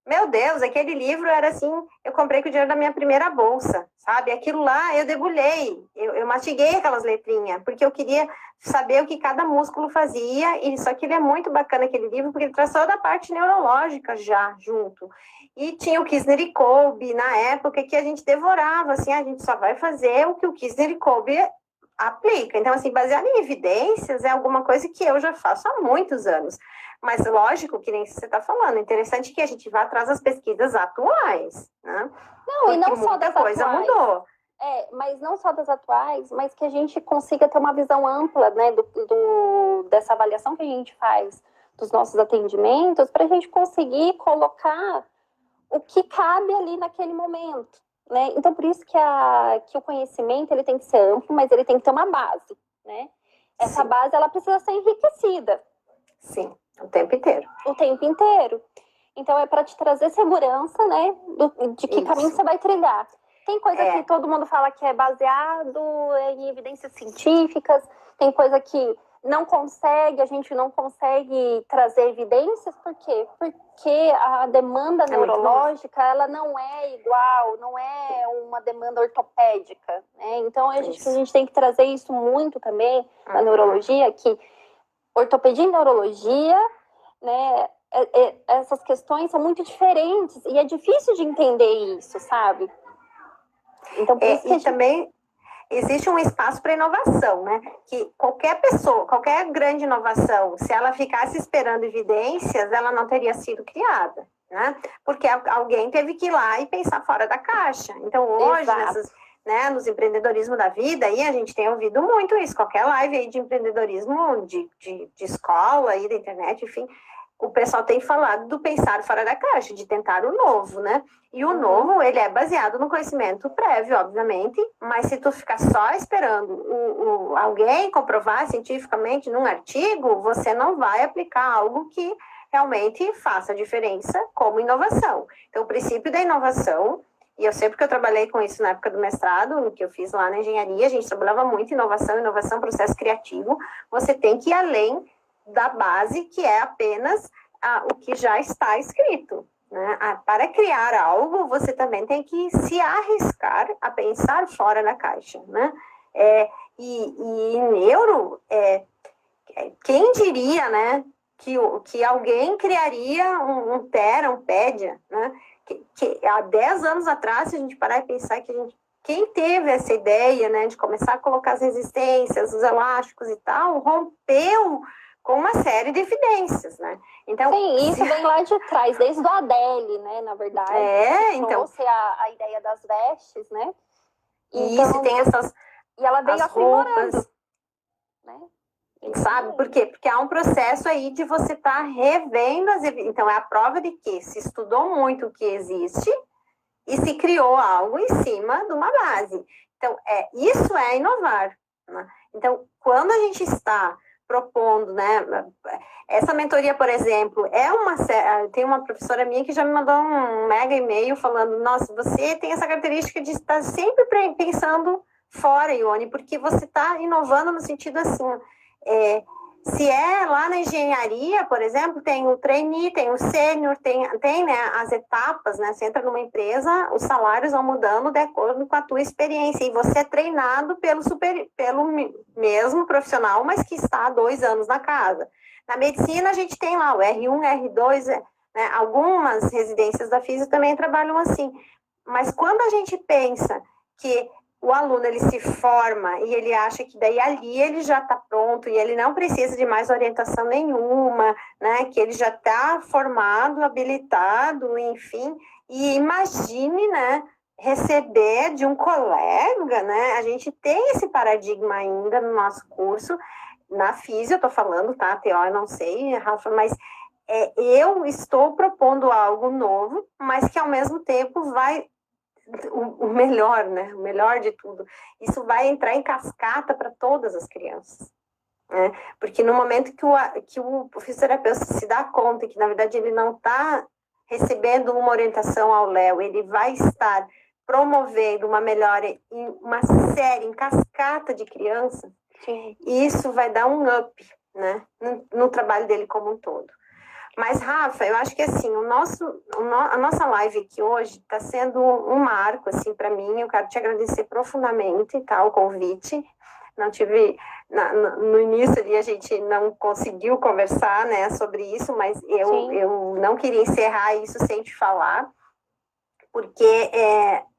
Meu Deus, aquele livro era assim, eu comprei com o dinheiro da minha primeira bolsa, sabe? Aquilo lá eu debulhei, eu mastiguei aquelas letrinhas, porque eu queria saber o que cada músculo fazia, e só que ele é muito bacana, aquele livro, porque ele traz toda a parte neurológica já junto. E tinha o Kistner e Kolbe, na época, que a gente devorava, assim, a gente só vai fazer o que o Kistner e Kolbe aplica. Então, assim, baseado em evidências, é alguma coisa que eu já faço há muitos anos. Mas, lógico, que nem você está falando, é interessante que a gente vá atrás das pesquisas atuais, né? Não, porque e não só das coisa atuais. Mudou. Mas não só das atuais, mas que a gente consiga ter uma visão ampla, né, dessa avaliação que a gente faz dos nossos atendimentos, para a gente conseguir colocar o que cabe ali naquele momento, né? Então, por isso que o conhecimento ele tem que ser amplo, mas ele tem que ter uma base, né? Essa Sim. base ela precisa ser enriquecida. Sim, o tempo inteiro. O tempo inteiro. Então, é para te trazer segurança, né, de que caminho você vai trilhar. Tem coisa que todo mundo fala que é baseado em evidências científicas, tem coisa que a gente não consegue trazer evidências, por quê? Porque a demanda neurológica, ela não é igual, não é uma demanda ortopédica, né? Então, a gente tem que trazer isso muito também na neurologia, que ortopedia e neurologia, né, essas questões são muito diferentes, e é difícil de entender isso, sabe? Então, por isso que também existe um espaço para inovação, né? Que qualquer pessoa, qualquer grande inovação, se ela ficasse esperando evidências, ela não teria sido criada, né? Porque alguém teve que ir lá e pensar fora da caixa. Então, hoje, nos empreendedorismo da vida, aí a gente tem ouvido muito isso. Qualquer live aí de empreendedorismo de escola, aí da internet, enfim, o pessoal tem falado do pensar fora da caixa, de tentar o novo, né? E o novo, ele é baseado no conhecimento prévio, obviamente, mas se tu ficar só esperando alguém comprovar cientificamente num artigo, você não vai aplicar algo que realmente faça diferença como inovação. Então, o princípio da inovação, e eu sei porque eu trabalhei com isso na época do mestrado, no que eu fiz lá na engenharia, a gente trabalhava muito em inovação, processo criativo, você tem que ir além da base, que é apenas o que já está escrito, né? Para criar algo, você também tem que se arriscar a pensar fora da caixa, né? E neuro, quem diria, né, que alguém criaria um Thera, um Pédia, né? Que há 10 anos atrás, se a gente parar e pensar quem teve essa ideia, né, de começar a colocar as resistências, os elásticos e tal, rompeu com uma série de evidências, né? Então, sim, isso vem lá de trás, desde o Adele, né, na verdade. Então... trouxe a ideia das vestes, né? Então, isso, tem essas... E ela veio aprimorando, né? Sabe? Por quê? Porque há um processo aí de você estar revendo as evidências. Então, é a prova de que se estudou muito o que existe e se criou algo em cima de uma base. Então, isso é inovar. Né? Então, quando a gente está propondo, né? Essa mentoria, por exemplo, tem uma professora minha que já me mandou um mega e-mail falando, nossa, você tem essa característica de estar sempre pensando fora, Ione, porque você está inovando no sentido assim, se é lá na engenharia, por exemplo, tem o trainee, tem o sênior, tem né, as etapas, né? Você entra numa empresa, os salários vão mudando de acordo com a tua experiência, e você é treinado pelo mesmo profissional, mas que está há 2 anos na casa. Na medicina, a gente tem lá o R1, R2, né? Algumas residências da Físio também trabalham assim, mas quando a gente pensa que o aluno ele se forma e ele acha que daí ali ele já está pronto e ele não precisa de mais orientação nenhuma, né? Que ele já está formado, habilitado, enfim. E imagine, né? Receber de um colega, né? A gente tem esse paradigma ainda no nosso curso, na Físio, eu estou falando, tá? TO, eu não sei, Rafa, mas eu estou propondo algo novo, mas que ao mesmo tempo vai o melhor, né? O melhor de tudo. Isso vai entrar em cascata para todas as crianças. Né? Porque no momento que o fisioterapeuta se dá conta que, na verdade, ele não está recebendo uma orientação ao Léo, ele vai estar promovendo uma melhora em uma série, em cascata de crianças, e isso vai dar um up, né? No trabalho dele como um todo. Mas, Rafa, eu acho que assim, a nossa live aqui hoje está sendo um marco, assim, para mim. Eu quero te agradecer profundamente, tá, o convite. Não tive, no início ali a gente não conseguiu conversar, né, sobre isso, mas eu não queria encerrar isso sem te falar, porque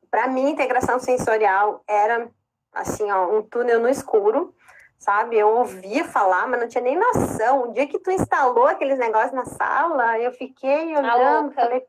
para mim integração sensorial era, assim, ó, um túnel no escuro. Sabe, eu ouvia falar, mas não tinha nem noção. O dia que tu instalou aqueles negócios na sala, eu fiquei olhando, falei,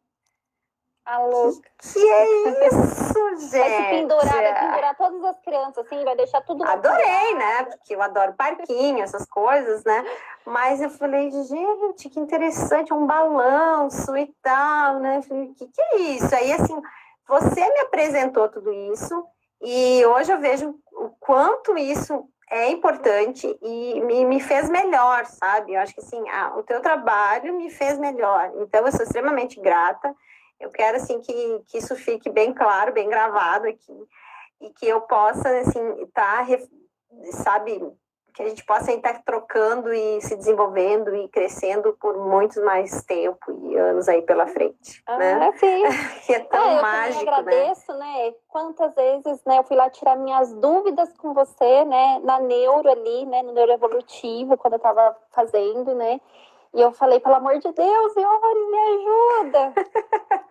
a louca. Que é isso, gente? Vai se pendurar, vai pendurar todas as crianças, assim, vai deixar tudo... Adorei, né? Porque eu adoro parquinho, essas coisas, né? Mas eu falei, gente, que interessante, um balanço e tal, né? Eu falei, que é isso? Aí, assim, você me apresentou tudo isso e hoje eu vejo o quanto isso é importante e me fez melhor, sabe? Eu acho que, assim, o teu trabalho me fez melhor. Então, eu sou extremamente grata. Eu quero, assim, que isso fique bem claro, bem gravado aqui. E que eu possa, assim, sabe, que a gente possa estar trocando e se desenvolvendo e crescendo por muitos mais tempo e anos aí pela frente, né? Sim. Que é tão eu mágico, também agradeço, né? Quantas vezes, né, eu fui lá tirar minhas dúvidas com você, né, na neuro ali, né, no neuroevolutivo, quando eu tava fazendo, né? E eu falei, pelo amor de Deus, Ione, me ajuda!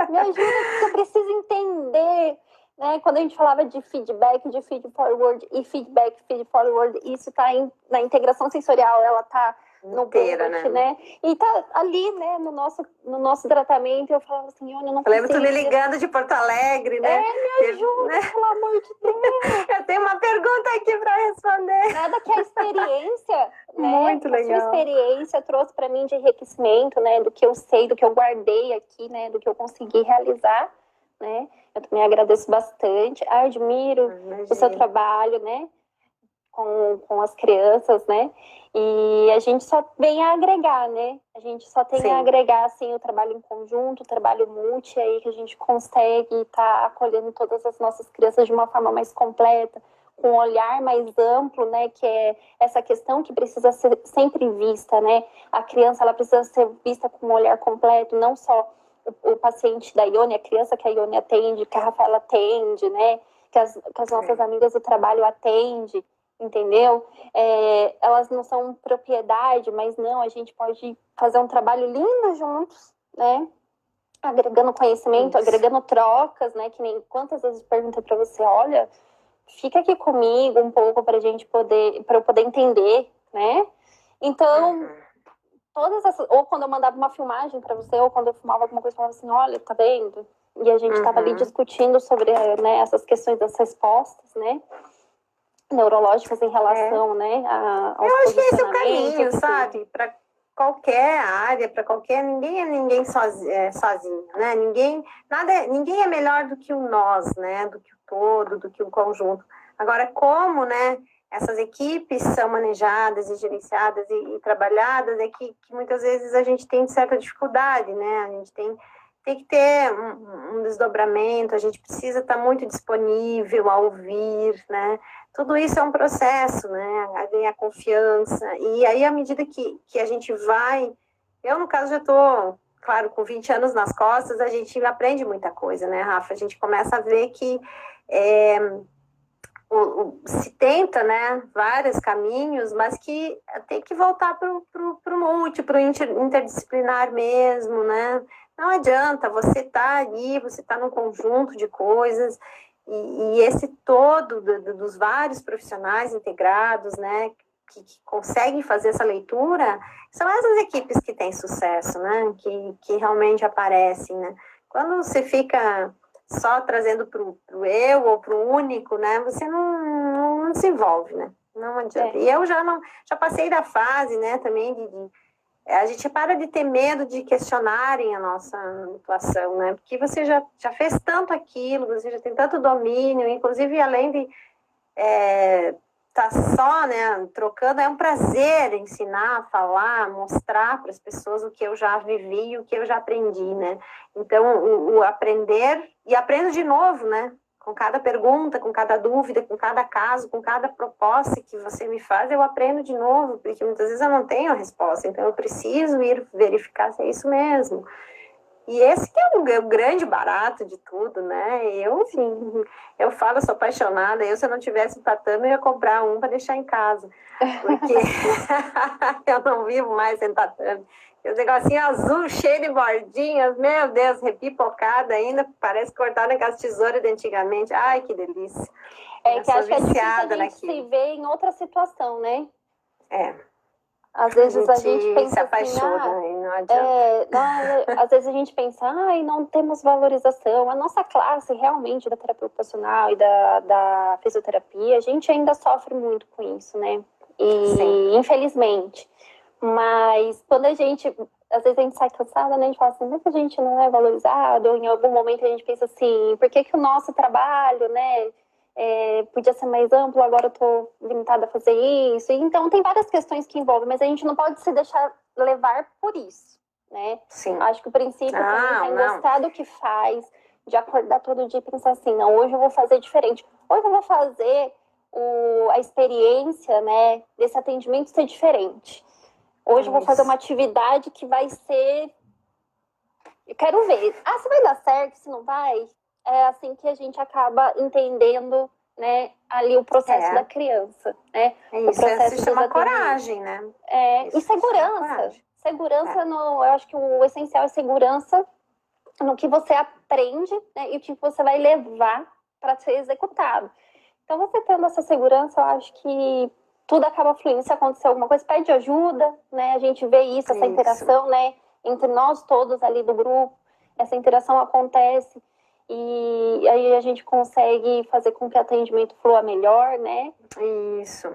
Me ajuda, porque eu preciso entender... Né? Quando a gente falava de feedback, de feed forward e feedback, feed forward, isso está na integração sensorial, ela está no inteira, bullet, né? E tá ali, né, no nosso tratamento, eu falava assim, eu não consigo... Lembro tu me ligando de Porto Alegre, né? Me ajuda, né? Pelo amor de Deus! Eu tenho uma pergunta aqui para responder. Nada que a experiência, né? Muito legal. A sua experiência trouxe para mim de enriquecimento, né? Do que eu sei, do que eu guardei aqui, né? Do que eu consegui realizar, né? Eu também agradeço bastante, admiro o seu trabalho, né, com as crianças, né, e a gente só vem a agregar, né, a gente só tem a agregar, assim, o trabalho em conjunto, o trabalho multi, aí que a gente consegue estar acolhendo todas as nossas crianças de uma forma mais completa, com um olhar mais amplo, né, que é essa questão que precisa ser sempre vista, né, a criança, ela precisa ser vista com um olhar completo, não só o paciente da Ione, a criança que a Ione atende, que a Rafaela atende, né? Que as nossas amigas do trabalho atendem, entendeu? Elas não são propriedade, mas não, a gente pode fazer um trabalho lindo juntos, né? Agregando conhecimento, agregando trocas, né? Que nem quantas vezes eu perguntei para você, olha, fica aqui comigo um pouco para eu poder entender, né? Então... Todas essas, ou quando eu mandava uma filmagem para você, ou quando eu filmava alguma coisa, eu falava assim, olha, tá vendo? E a gente estava ali discutindo sobre, né, essas questões das respostas, né? neurológicas em relação, né, aos Eu acho que esse é o posicionamentos caminho, e tudo. sabe? Para qualquer área, para qualquer... Ninguém é ninguém sozinho, né? Ninguém é melhor do que o nós, né? Do que o todo, do que o conjunto. Agora, como, né, essas equipes são manejadas e gerenciadas e trabalhadas, é que muitas vezes a gente tem certa dificuldade, né? A gente tem que ter um desdobramento, a gente precisa estar muito disponível a ouvir, né? Tudo isso é um processo, né? Aí vem a confiança, e aí à medida que a gente vai... Eu, no caso, já estou, claro, com 20 anos nas costas, a gente aprende muita coisa, né, Rafa? A gente começa a ver que se tenta, né, vários caminhos, mas que tem que voltar para o multi, para o interdisciplinar mesmo, né? Não adianta, você tá ali, você tá num conjunto de coisas, e esse todo dos vários profissionais integrados, né, que conseguem fazer essa leitura, são essas equipes que têm sucesso, né, que realmente aparecem, né? Quando você fica só trazendo para o eu ou para o único, né, você não se envolve, né? Não adianta. E eu já passei da fase, né, também a gente para de ter medo de questionarem a nossa atuação, né? Porque você já fez tanto aquilo, você já tem tanto domínio, inclusive além de tá só, né, trocando, é um prazer ensinar, falar, mostrar para as pessoas o que eu já vivi e o que eu já aprendi, né? Então, o aprender, e aprendo de novo, né? Com cada pergunta, com cada dúvida, com cada caso, com cada proposta que você me faz, eu aprendo de novo, porque muitas vezes eu não tenho a resposta, então eu preciso ir verificar se é isso mesmo. E esse que é o grande barato de tudo, né? Eu falo, eu sou apaixonada, se eu não tivesse tatame, eu ia comprar um para deixar em casa, porque eu não vivo mais sem tatame. Esse negocinho azul, cheio de bordinhas, meu Deus, repipocada ainda, parece cortada naquelas tesouras de antigamente. Ai, que delícia. Que acho que é difícil a gente se ver em outra situação, né? Às vezes a gente pensa se apaixona, assim, não adianta. às vezes a gente pensa, não temos valorização. A nossa classe realmente da terapia ocupacional e da fisioterapia, a gente ainda sofre muito com isso, né? E infelizmente. Mas quando às vezes a gente sai cansada, né? A gente fala assim, mas a gente não é valorizado, ou em algum momento a gente pensa assim, por que o nosso trabalho, né? Podia ser mais amplo, agora eu tô limitada a fazer isso. Então tem várias questões que envolvem, mas a gente não pode se deixar levar por isso, né? Sim. Acho que o princípio também é gostar do que faz, de acordar todo dia e pensar assim, não, hoje eu vou fazer diferente. Hoje eu vou fazer a experiência, né, desse atendimento ser diferente. Hoje eu vou fazer uma atividade que vai ser... Eu quero ver. Se vai dar certo, se não vai... É assim que a gente acaba entendendo, né, ali o processo da criança, né? Isso se chama coragem, né? E segurança. Segurança, eu acho que o essencial é segurança no que você aprende, né, e o que você vai levar para ser executado. Então, você tendo essa segurança, eu acho que tudo acaba fluindo. Se acontecer alguma coisa, pede ajuda, né? A gente vê essa interação, né, entre nós todos ali do grupo. Essa interação acontece. E aí a gente consegue fazer com que o atendimento flua melhor, né? Isso.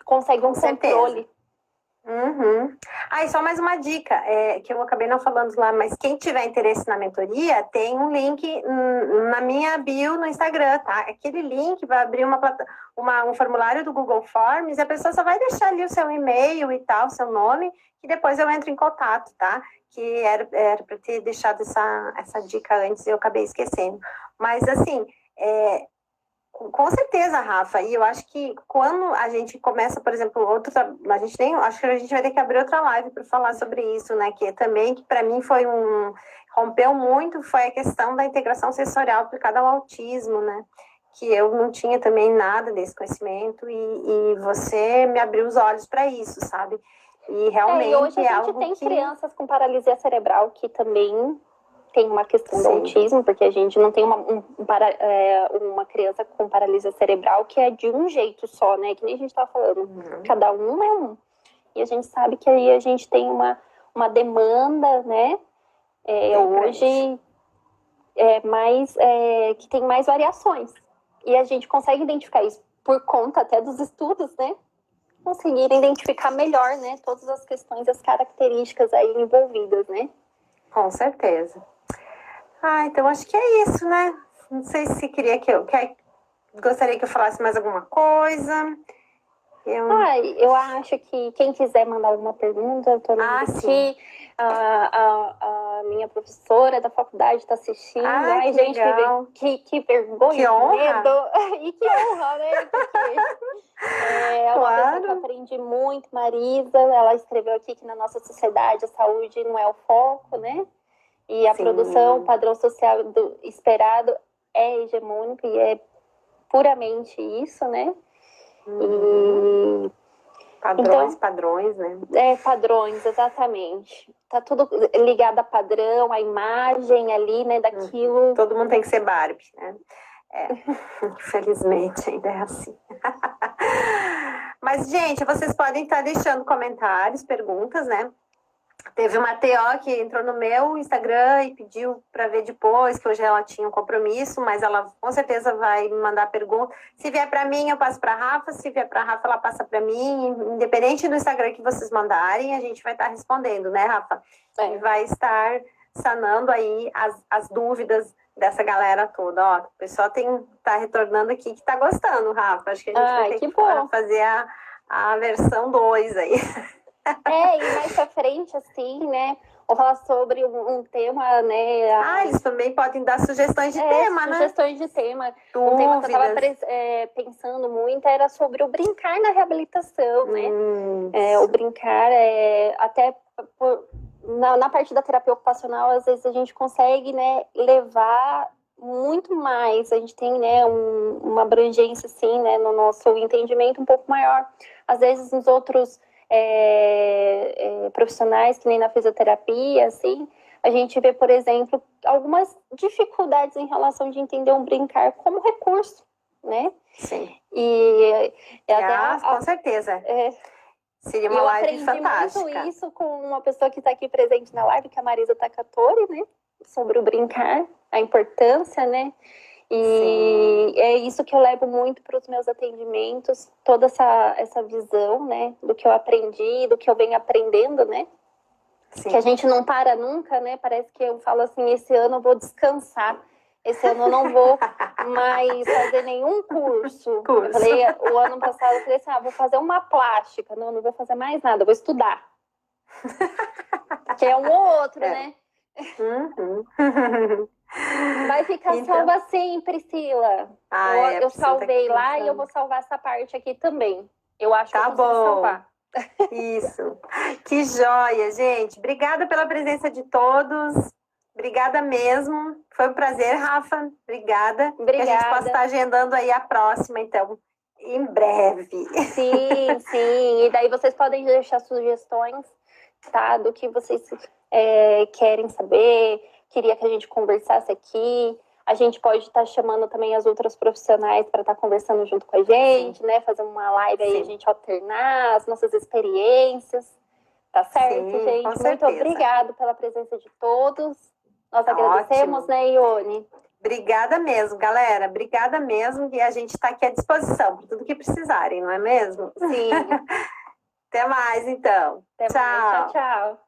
Consegue um controle. E só mais uma dica, que eu acabei não falando lá, mas quem tiver interesse na mentoria, tem um link na minha bio no Instagram, tá? Aquele link vai abrir um formulário do Google Forms, e a pessoa só vai deixar ali o seu e-mail e tal, seu nome, e depois eu entro em contato, tá? Que era para ter deixado essa dica antes e eu acabei esquecendo. Mas, assim, com certeza, Rafa, e eu acho que quando a gente começa, por exemplo, acho que a gente vai ter que abrir outra live para falar sobre isso, né? Que também, que para mim rompeu muito, foi a questão da integração sensorial aplicada ao autismo, né? Que eu não tinha também nada desse conhecimento, e você me abriu os olhos para isso, sabe? E realmente e hoje a gente tem crianças com paralisia cerebral que também tem uma questão do autismo, porque a gente não tem uma criança com paralisia cerebral que é de um jeito só, né? Que nem a gente estava falando. Cada um é um. E a gente sabe que aí a gente tem uma demanda, né? Hoje que tem mais variações. E a gente consegue identificar isso. por conta até dos estudos, né, conseguir identificar melhor, né, todas as questões, as características aí envolvidas, né? Com certeza. Então acho que é isso, né? Não sei se queria gostaria que eu falasse mais alguma coisa. Eu acho que quem quiser mandar alguma pergunta, eu tô aqui. A minha professora da faculdade está assistindo. Que gente, legal. que vergonha, que honra. medo. E que honra, né? Porque é uma pessoa que eu aprendi muito, Marisa. Ela escreveu aqui que na nossa sociedade a saúde não é o foco, né? E a produção, o padrão social esperado é hegemônico e é puramente isso, né? Padrões, né? Padrões, exatamente. Tá tudo ligado a padrão, a imagem ali, né, daquilo. Todo mundo tem que ser Barbie, né? Infelizmente ainda é assim. Mas, gente, vocês podem estar deixando comentários, perguntas, né? Teve uma TO que entrou no meu Instagram e pediu para ver depois, que hoje ela tinha um compromisso, mas ela com certeza vai me mandar pergunta. Se vier para mim, eu passo para a Rafa. Se vier para a Rafa, ela passa para mim. Independente do Instagram que vocês mandarem, a gente vai estar respondendo, né, Rafa? E vai estar sanando aí as dúvidas dessa galera toda. Ó, o pessoal tá retornando aqui que tá gostando, Rafa. Acho que a gente vai ter que fazer a versão 2 aí. E mais pra frente, assim, né? Vou falar sobre um tema, né? Eles também podem dar sugestões de tema, né? Sugestões de tema. Um tema que eu tava pensando muito era sobre o brincar na reabilitação, né? O brincar, até na parte da terapia ocupacional, às vezes a gente consegue, né, levar muito mais. A gente tem, né, uma abrangência, assim, né, no nosso entendimento um pouco maior. Às vezes, nos outros profissionais, que nem na fisioterapia, assim, a gente vê, por exemplo, algumas dificuldades em relação de entender um brincar como recurso, né? Sim. Com certeza. Seria uma live fantástica. Eu aprendi muito isso com uma pessoa que está aqui presente na live, que é a Marisa Takatori, né? Sobre o brincar, a importância, né? E é isso que eu levo muito para os meus atendimentos, toda essa visão, né, do que eu aprendi, do que eu venho aprendendo, né, que a gente não para nunca, né, parece que eu falo assim, esse ano eu vou descansar, esse ano eu não vou mais fazer nenhum curso. Eu falei, o ano passado, eu falei assim, vou fazer uma plástica, não vou fazer mais nada, eu vou estudar. Que é um ou outro, né? Vai ficar salva sim, Priscila. Eu salvei lá e eu vou salvar essa parte aqui também. Eu acho que eu consigo salvar. Isso. Que joia, gente. Obrigada pela presença de todos. Obrigada mesmo. Foi um prazer, Rafa. Obrigada. Que a gente possa estar agendando aí a próxima, então, em breve. Sim. E daí vocês podem deixar sugestões, tá? Do que vocês querem saber. Queria que a gente conversasse aqui. A gente pode estar chamando também as outras profissionais para estar conversando junto com a gente, né? Fazer uma live aí, a gente alternar as nossas experiências. Tá certo, gente? Muito obrigada pela presença de todos. Nós agradecemos, né, Ione? Obrigada mesmo, galera. Obrigada mesmo. E a gente está aqui à disposição para tudo que precisarem, não é mesmo? Sim. Até mais, então. Até mais. Tchau.